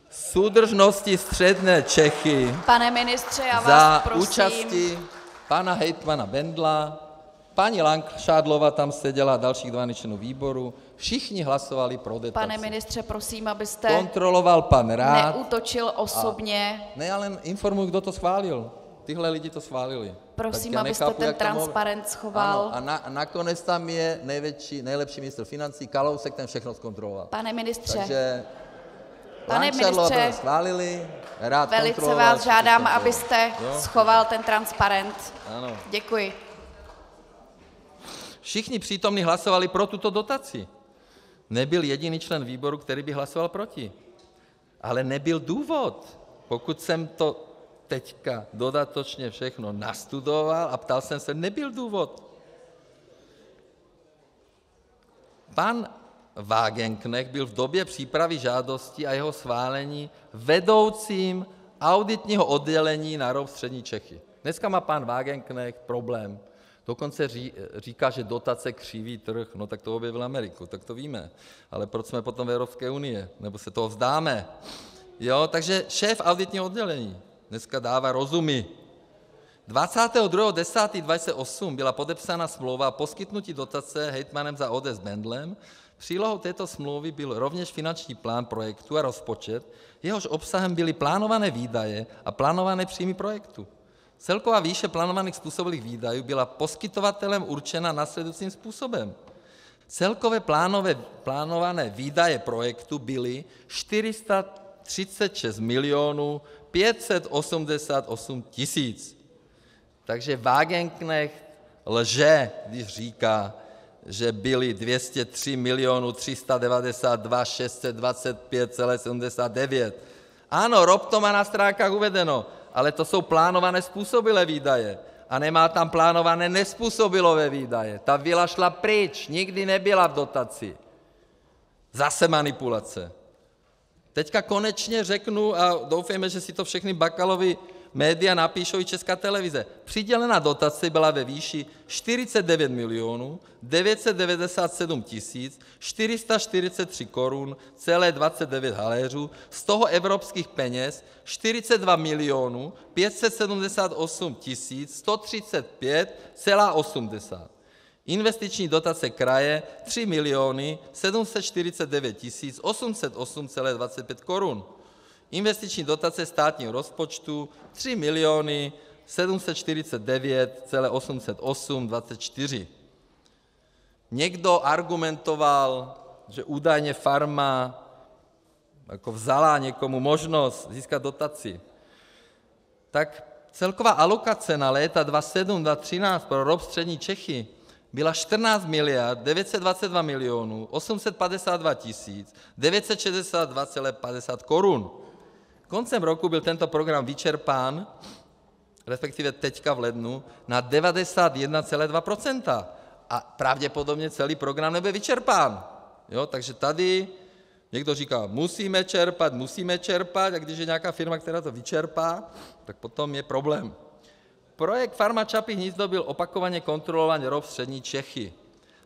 [SPEAKER 2] soudržnosti střední Čechy.
[SPEAKER 1] Pane ministře, já
[SPEAKER 2] za
[SPEAKER 1] vás prosím.
[SPEAKER 2] účasti pana hejtmana Bendla, paní Langšádlová tam seděla, dalších 2 členů výboru. Všichni hlasovali pro dotaci.
[SPEAKER 1] Pane ministře, prosím, abyste
[SPEAKER 2] Kontroloval pan Rád.
[SPEAKER 1] neútočil osobně.
[SPEAKER 2] Ne, já jen informuji, kdo to schválil. Tyhle lidi to schválili.
[SPEAKER 1] Prosím, abyste ten transparent schoval.
[SPEAKER 2] Ano, a nakonec tam je nejlepší ministr financí Kalousek, ten všechno zkontroloval.
[SPEAKER 1] Pane ministře,
[SPEAKER 2] Takže
[SPEAKER 1] pane ministře,
[SPEAKER 2] schválili, Rád
[SPEAKER 1] velice vás žádám, abyste schoval ten transparent.
[SPEAKER 2] Ano.
[SPEAKER 1] Děkuji.
[SPEAKER 2] Všichni přítomní hlasovali pro tuto dotaci. Nebyl jediný člen výboru, který by hlasoval proti. Ale nebyl důvod. Pokud jsem to teďka dodatečně všechno nastudoval a ptal jsem se, nebyl důvod. Pan Wagenknecht byl v době přípravy žádosti a jeho schválení vedoucím auditního oddělení na ROP Střední Čechy. Dneska má pan Wagenknecht problém. Dokonce říká, že dotace křiví trh. No tak to objevil Ameriku, tak to víme. Ale proč jsme potom v Evropské unii? Nebo se toho vzdáme? Jo, takže šéf auditního oddělení dneska dává rozumy. 22.10.2008 byla podepsána smlouva o poskytnutí dotace hejtmanem za ODS Bendlem. Přílohou této smlouvy byl rovněž finanční plán projektu a rozpočet, jehož obsahem byly plánované výdaje a plánované příjmy projektu. Celková výše plánovaných způsobilých výdajů byla poskytovatelem určena následujícím způsobem. Celkové plánované výdaje projektu byly 436 milionů 588 tisíc. Takže Wagenknecht lže, když říká, že byly 203 milionů 392 625,79. Ano, ROP to má na stránkách uvedeno, ale to jsou plánované způsobilé výdaje a nemá tam plánované nezpůsobilé výdaje. Ta vila šla pryč, nikdy nebyla v dotaci. Zase manipulace. Teďka konečně řeknu a doufejme, že si to všechny Bakalovy média napíšou i Česká televize. Přidělená dotace byla ve výši 49 milionů 997 tisíc 443 korun celé 29 haléřů, z toho evropských peněz 42 milionů 578 tisíc 135,80. Investiční dotace kraje 3 miliony 749 tisíc 808,25 korun. Investiční dotace státního rozpočtu 3 miliony 749,808,24. Někdo argumentoval, že údajně farma jako vzala někomu možnost získat dotaci. Tak celková alokace na léta 2007-2013 pro ROP Střední Čechy byla 14 miliard 922 milionů 852 tisíc 962,50 korun. Koncem roku byl tento program vyčerpán, respektive teďka v lednu, na 91,2% a pravděpodobně celý program nebude vyčerpán. Jo, takže tady někdo říká, musíme čerpat, a když je nějaká firma, která to vyčerpá, tak potom je problém. Projekt Farma Čapí hnízdo byl opakovaně kontrolován ROP Střední Čechy.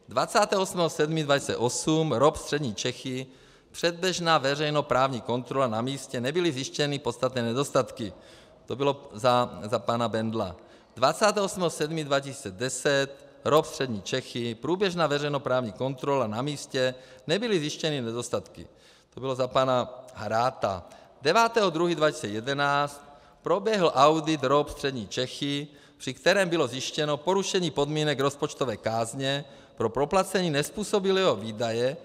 [SPEAKER 2] 28.7.2008 ROP Střední Čechy, předběžná veřejnoprávní kontrola na místě, nebyly zjištěny podstatné nedostatky. To bylo za pana Bendla. 28.7.2010 ROP Střední Čechy, průběžná veřejnoprávní kontrola na místě, nebyly zjištěny nedostatky. To bylo za pana Haráta. 9.2.2011 proběhl audit ROP Střední Čechy, při kterém bylo zjištěno porušení podmínek rozpočtové kázně pro proplacení nezpůsobilého výdaje,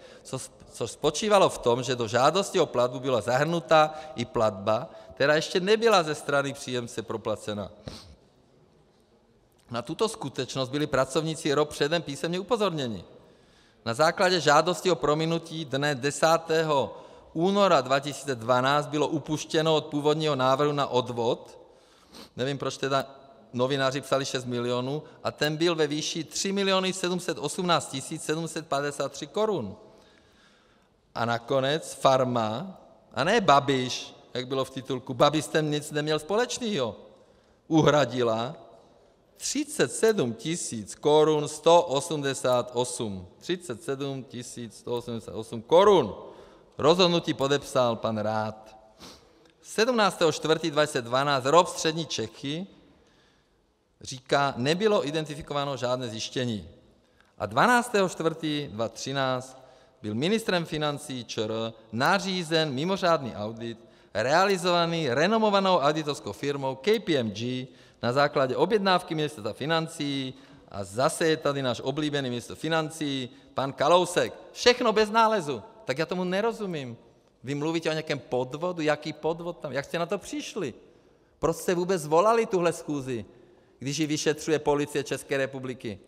[SPEAKER 2] což spočívalo v tom, že do žádosti o platbu byla zahrnuta i platba, která ještě nebyla ze strany příjemce proplacena. Na tuto skutečnost byli pracovníci ROP předem písemně upozorněni. Na základě žádosti o prominutí dne 10. února 2012 bylo upuštěno od původního návrhu na odvod, nevím, proč teda novináři psali 6 milionů, a ten byl ve výši 3 miliony 718 753 korun. A nakonec farma, a ne Babiš, jak bylo v titulku, Babiš s tím nic neměl společného, uhradila 37 tisíc korun 188. 37 188 korun. Rozhodnutí podepsal pan Rád. 17.4.2012 ROP Střední Čechy říká, nebylo identifikováno žádné zjištění. A 12.4.2013 byl ministrem financí ČR nařízen mimořádný audit realizovaný renomovanou auditorskou firmou KPMG na základě objednávky ministerstva financí a zase je tady náš oblíbený ministr financí, pan Kalousek. Všechno bez nálezu. Tak já tomu nerozumím. Vy mluvíte o nějakém podvodu? Jaký podvod tam? Jak jste na to přišli? Proč jste vůbec volali tuhle schůzi, když ji vyšetřuje Policie České republiky,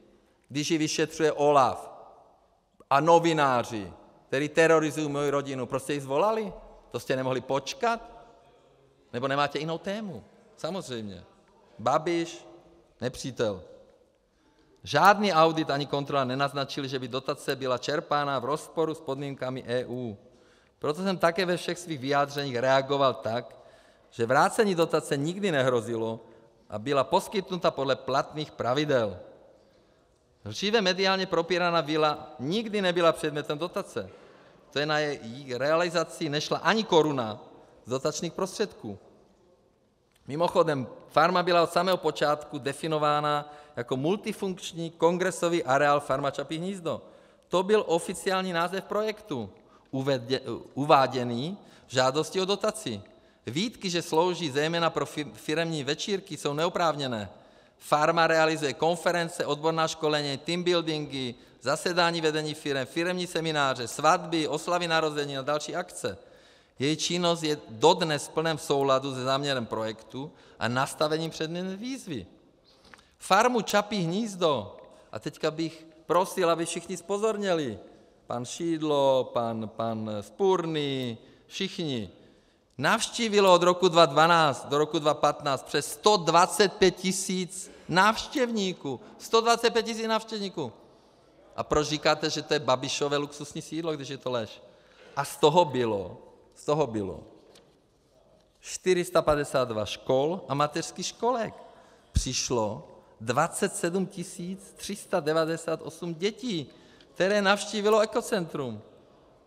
[SPEAKER 2] když ji vyšetřuje OLAF a novináři, kteří terorizují moji rodinu? Proč jste ji zvolali? To jste nemohli počkat? Nebo nemáte jinou tému? Samozřejmě. Babiš, nepřítel. Žádný audit ani kontrola nenaznačily, že by dotace byla čerpána v rozporu s podmínkami EU. Proto jsem také ve všech svých vyjádřeních reagoval tak, že vrácení dotace nikdy nehrozilo a byla poskytnuta podle platných pravidel. Lživé mediálně propíraná vila nikdy nebyla předmětem dotace. To je na její realizaci nešla ani koruna z dotačních prostředků. Mimochodem, farma byla od samého počátku definována jako multifunkční kongresový areál Farma Čapí hnízdo. To byl oficiální název projektu, uváděný v žádosti o dotaci. Výtky, že slouží zejména pro firemní večírky, jsou neoprávněné. Farma realizuje konference, odborná školení, team buildingy, zasedání vedení firem, firemní semináře, svatby, oslavy narozenin a další akce. Její činnost je dodnes v plném souladu se záměrem projektu a nastavením předmětné výzvy. Farmu Čapí hnízdo, a teďka bych prosil, aby všichni zpozorněli, pan Šídlo, pan Spurný, všichni, navštívilo od roku 2012 do roku 2015 přes 125 tisíc návštěvníků. 125 tisíc návštěvníků. A proč říkáte, že to je Babišové luxusní sídlo, když je to lež? A z toho bylo 452 škol a mateřských školek. Přišlo 27 398 dětí, které navštívilo Ekocentrum.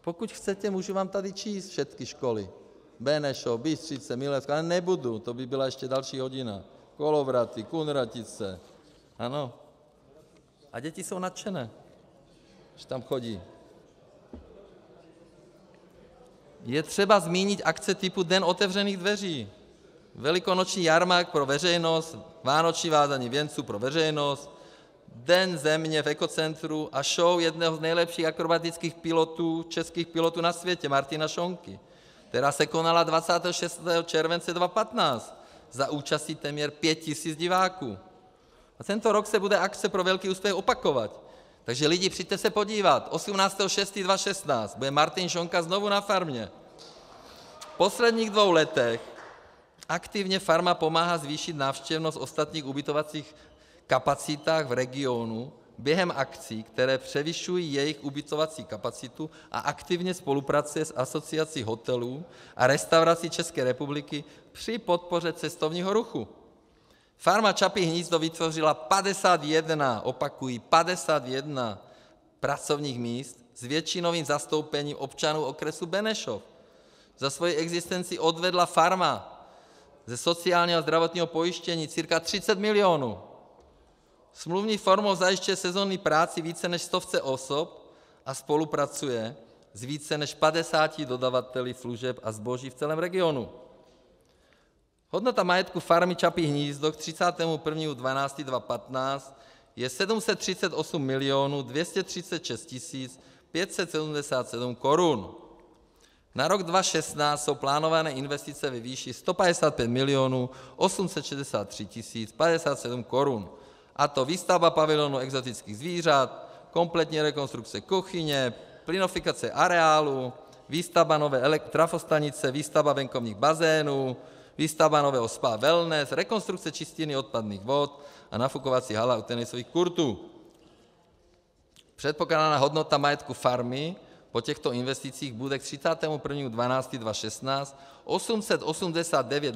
[SPEAKER 2] Pokud chcete, můžu vám tady číst všechny školy. Benešov, Bystřice, Milevská, ale nebudu, to by byla ještě další hodina. Kolovraty, Kunratice, ano. A děti jsou nadšené, že tam chodí. Je třeba zmínit akce typu Den otevřených dveří, velikonoční jarmark pro veřejnost, vánoční vázání věnců pro veřejnost, Den země v Ekocentru a show jednoho z nejlepších akrobatických pilotů, českých pilotů na světě, Martina Šonky, která se konala 26. července 2015 za účastí téměř 5 000 diváků. A tento rok se bude akce pro velký úspěch opakovat. Takže lidi, přijďte se podívat. 18.6.2016 bude Martin Šonka znovu na farmě. V posledních 2 letech aktivně farma pomáhá zvýšit návštěvnost ostatních ubytovacích kapacitách v regionu během akcí, které převyšují jejich ubytovací kapacitu, a aktivně spolupracuje s Asociací hotelů a restaurací České republiky při podpoře cestovního ruchu. Farma Čapí hnízdo vytvořila 51, opakuji, 51 pracovních míst s většinovým zastoupením občanů okresu Benešov. Za svoji existenci odvedla farma ze sociálního a zdravotního pojištění cca 30 milionů. Smluvní formou zajišťuje sezónní práci více než 100 osob a spolupracuje s více než 50 dodavateli služeb a zboží v celém regionu. Hodnota majetku farmy Čapí hnízdo k 31.12.2015 je 738 236 577 korun. Na rok 2016 jsou plánované investice ve výši 155 863 057 korun. A to výstavba pavilonu exotických zvířat, kompletní rekonstrukce kuchyně, plynofikace areálu, výstavba nové trafostanice, výstavba venkovních bazénů, výstavba nového spa wellness, rekonstrukce čistírny odpadních vod a nafukovací hala u tenisových kurtů. Předpokládaná hodnota majetku farmy po těchto investicích bude k 31.12.2016 889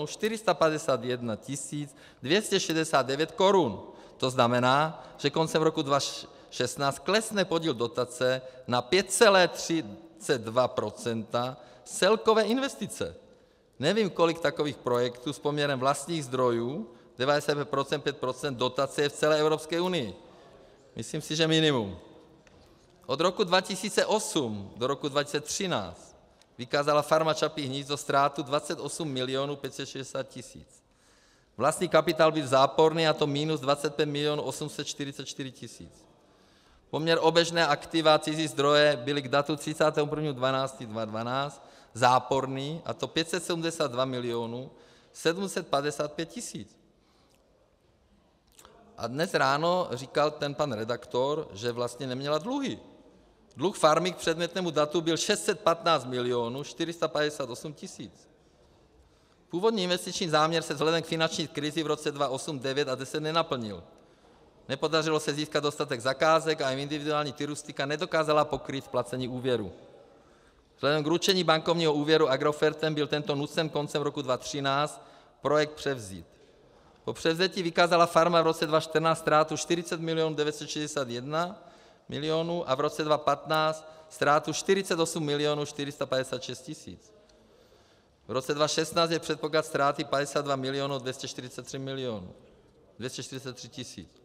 [SPEAKER 2] 451 269 korun. To znamená, že koncem roku 2016 klesne podíl dotace na 5,32 % z celkové investice. Nevím, kolik takových projektů s poměrem vlastních zdrojů, 95%, 5% dotace je v celé Evropské unii. Myslím si, že minimum. Od roku 2008 do roku 2013 vykázala farma Čapí hnízdo ztrátu 28 560 000. Vlastní kapitál byl záporný, a to minus 25 844 000. Poměr oběžné aktiva a cizí zdroje byly k datu 31.12.2012 záporný, a to 572 755 000. A dnes ráno říkal ten pan redaktor, že vlastně neměla dluhy. Dluh farmy k předmětnému datu byl 615 458 000. Původní investiční záměr se vzhledem k finanční krizi v roce 2008, 2009 a 2010 nenaplnil. Nepodařilo se získat dostatek zakázek a individuální turistika nedokázala pokrýt splacení úvěru. Vzhledem k ručení bankovního úvěru Agrofertem byl tento nucen koncem roku 2013 projekt převzít. Po převzetí vykázala farma v roce 2014 ztrátu 40 961 milionů a v roce 2015 ztrátu 48 456 tisíc. V roce 2016 je předpoklad ztráty 52 243 tisíc.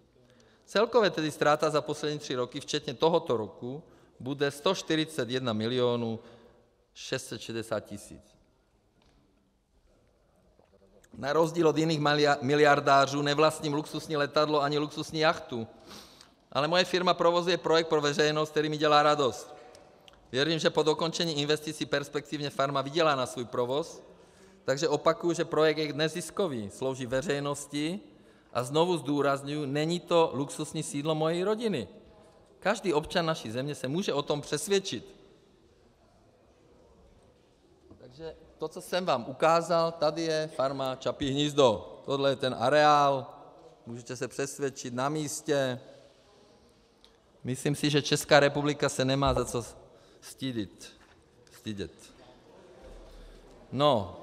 [SPEAKER 2] Celkově tedy ztráta za poslední 3 roky, včetně tohoto roku, bude 141 660 tisíc. Na rozdíl od jiných miliardářů nevlastním luxusní letadlo ani luxusní jachtu, ale moje firma provozuje projekt pro veřejnost, který mi dělá radost. Věřím, že po dokončení investicí perspektivně farma vydělá na svůj provoz, takže opakuju, že projekt je dnes ziskový, slouží veřejnosti a znovu zdůrazňuji, není to luxusní sídlo mojí rodiny. Každý občan naší země se může o tom přesvědčit. Takže to, co jsem vám ukázal, tady je farma Čapí hnízdo. Tohle je ten areál, můžete se přesvědčit na místě. Myslím si, že Česká republika se nemá za co stydět. No,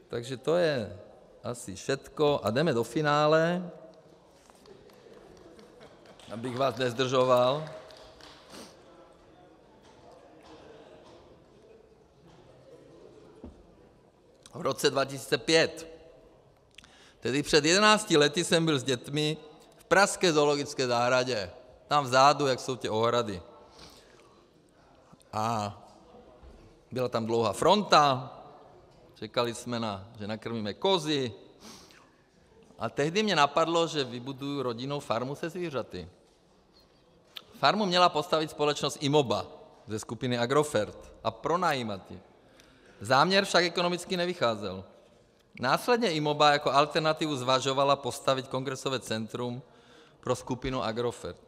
[SPEAKER 2] takže to je asi všetko a jdeme do finále, abych vás nezdržoval. V roce 2005, tedy před 11 lety, jsem byl s dětmi v pražské zoologické zahradě. Tam vzadu, jak jsou ty ohrady. A byla tam dlouhá fronta, čekali jsme, že nakrmíme kozy. A tehdy mě napadlo, že vybuduju rodinnou farmu se zvířaty. Farmu měla postavit společnost Imoba ze skupiny Agrofert a pronajímat ji. Záměr však ekonomicky nevycházel. Následně Imoba jako alternativu zvažovala postavit kongresové centrum pro skupinu Agrofert.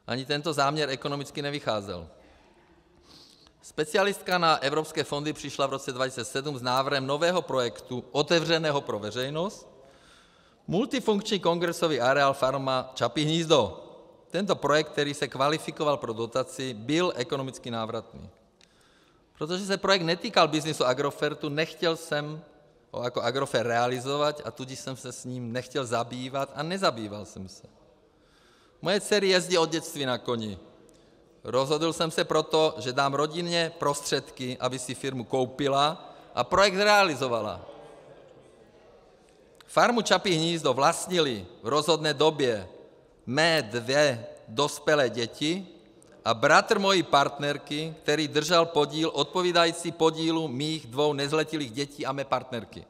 [SPEAKER 2] Ani tento záměr ekonomicky nevycházel. Specialistka na evropské fondy přišla v roce 2007 s návrhem nového projektu otevřeného pro veřejnost, multifunkční kongresový areál farma Čapí hnízdo. Tento projekt, který se kvalifikoval pro dotaci, byl ekonomicky návratný. Protože se projekt netýkal biznisu Agrofertu, nechtěl jsem ho jako Agrofert realizovat a tudíž jsem se s ním nechtěl zabývat a nezabýval jsem se. Moje dcery jezdí od dětství na koni. Rozhodl jsem se proto, že dám rodině prostředky, aby si firmu koupila a projekt realizovala. Farmu Čapí hnízdo vlastnili v rozhodné době mé 2 dospělé děti a bratr mojí partnerky, který držel podíl odpovídající podílu mých 2 nezletilých dětí a mé partnerky.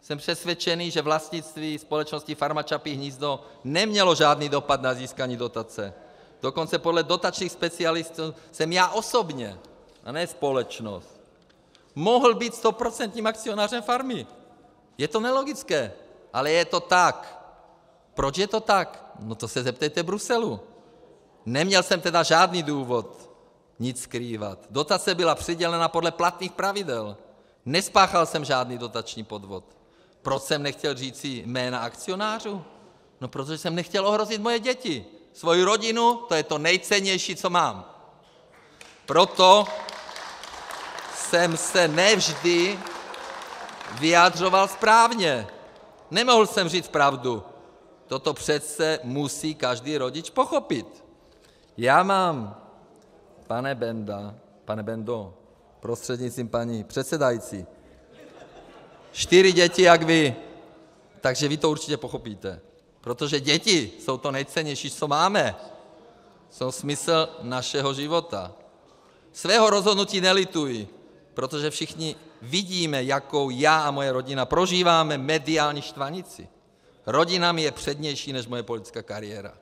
[SPEAKER 2] Jsem přesvědčený, že vlastnictví společnosti Farma Čapí hnízdo nemělo žádný dopad na získání dotace. Dokonce podle dotačních specialistů jsem já osobně, a ne společnost, mohl být 100% akcionářem farmy. Je to nelogické, ale je to tak. Proč je to tak? No to se zeptejte Bruselu. Neměl jsem teda žádný důvod nic skrývat. Dotace byla přidělena podle platných pravidel. Nespáchal jsem žádný dotační podvod. Proč jsem nechtěl říci jména akcionářů? No protože jsem nechtěl ohrozit moje děti. Svoji rodinu, to je to nejcennější, co mám. Proto jsem se nevždy vyjadřoval správně. Nemohl jsem říct pravdu. Toto přece musí každý rodič pochopit. Já mám, pane Bendo, prostřednictvím paní předsedající, 4 děti jak vy, takže vy to určitě pochopíte. Protože děti jsou to nejcennější, co máme. Jsou smysl našeho života. Svého rozhodnutí nelituji, protože všichni vidíme, jakou já a moje rodina prožíváme mediální štvanici. Rodina mi je přednější než moje politická kariéra.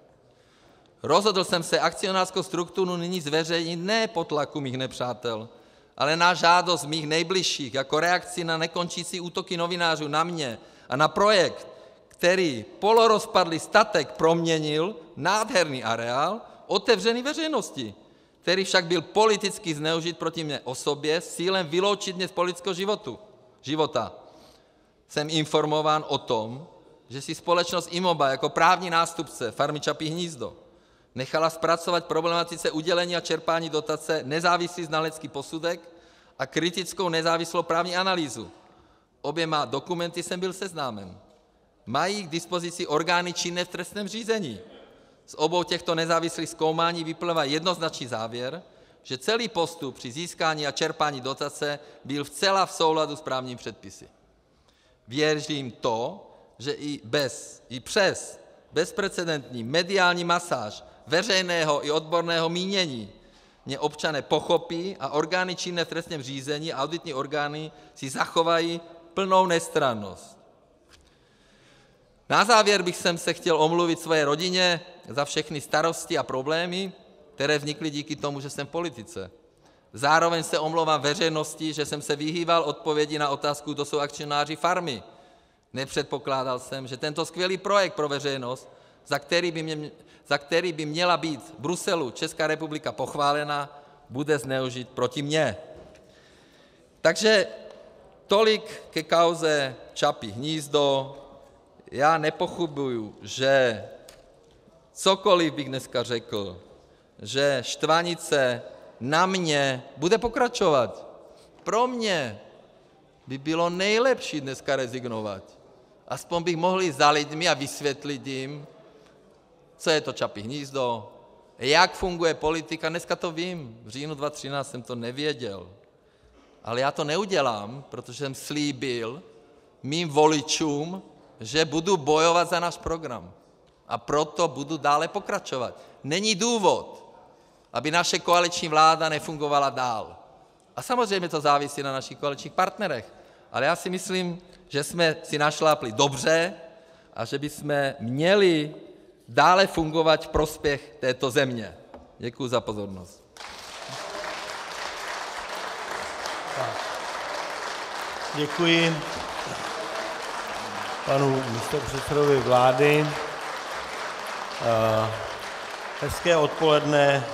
[SPEAKER 2] Rozhodl jsem se akcionářskou strukturu nyní zveřejnit ne po tlaku mých nepřátel, ale na žádost mých nejbližších jako reakci na nekončící útoky novinářů na mě a na projekt, který polorozpadlý statek proměnil nádherný areál otevřený veřejnosti, který však byl politicky zneužit proti mé osobě s cílem vyloučit mě z politického života. Jsem informován o tom, že si společnost IMOBA jako právní nástupce Farmy Čapí hnízdo nechala zpracovat problematice udělení a čerpání dotace nezávislý znalecký posudek a kritickou nezávislou právní analýzu. Oběma dokumenty jsem byl seznámen. Mají k dispozici orgány činné v trestním řízení. Z obou těchto nezávislých zkoumání vyplývá jednoznačný závěr, že celý postup při získání a čerpání dotace byl zcela v souladu s právními předpisy. Věřím to, že i přes bezprecedentní mediální masáž veřejného i odborného mínění mě občané pochopí a orgány činné v trestním řízení a auditní orgány si zachovají plnou nestrannost. Na závěr bych se chtěl omluvit své rodině za všechny starosti a problémy, které vznikly díky tomu, že jsem v politice. Zároveň se omlouvám veřejnosti, že jsem se vyhýbal odpovědi na otázku, kdo jsou akcionáři farmy. Nepředpokládal jsem, že tento skvělý projekt pro veřejnost, za který by měla být v Bruselu Česká republika pochválena, bude zneužit proti mně. Takže tolik ke kauze Čapí hnízdo. Já nepochybuju, že cokoliv bych dneska řekl, že štvanice na mě bude pokračovat. Pro mě by bylo nejlepší dneska rezignovat. Aspoň bych mohl jít za lidmi a vysvětlit jim, co je to Čapí hnízdo, jak funguje politika. Dneska to vím, v říjnu 2013 jsem to nevěděl. Ale já to neudělám, protože jsem slíbil mým voličům, že budu bojovat za náš program. A proto budu dále pokračovat. Není důvod, aby naše koaliční vláda nefungovala dál. A samozřejmě to závisí na našich koaličních partnerech. Ale já si myslím, že jsme si našlápli dobře a že bychom měli dále fungovat v prospěch této země. Děkuji za pozornost.
[SPEAKER 3] Děkuji panu místopředsedovi vlády. Hezké odpoledne,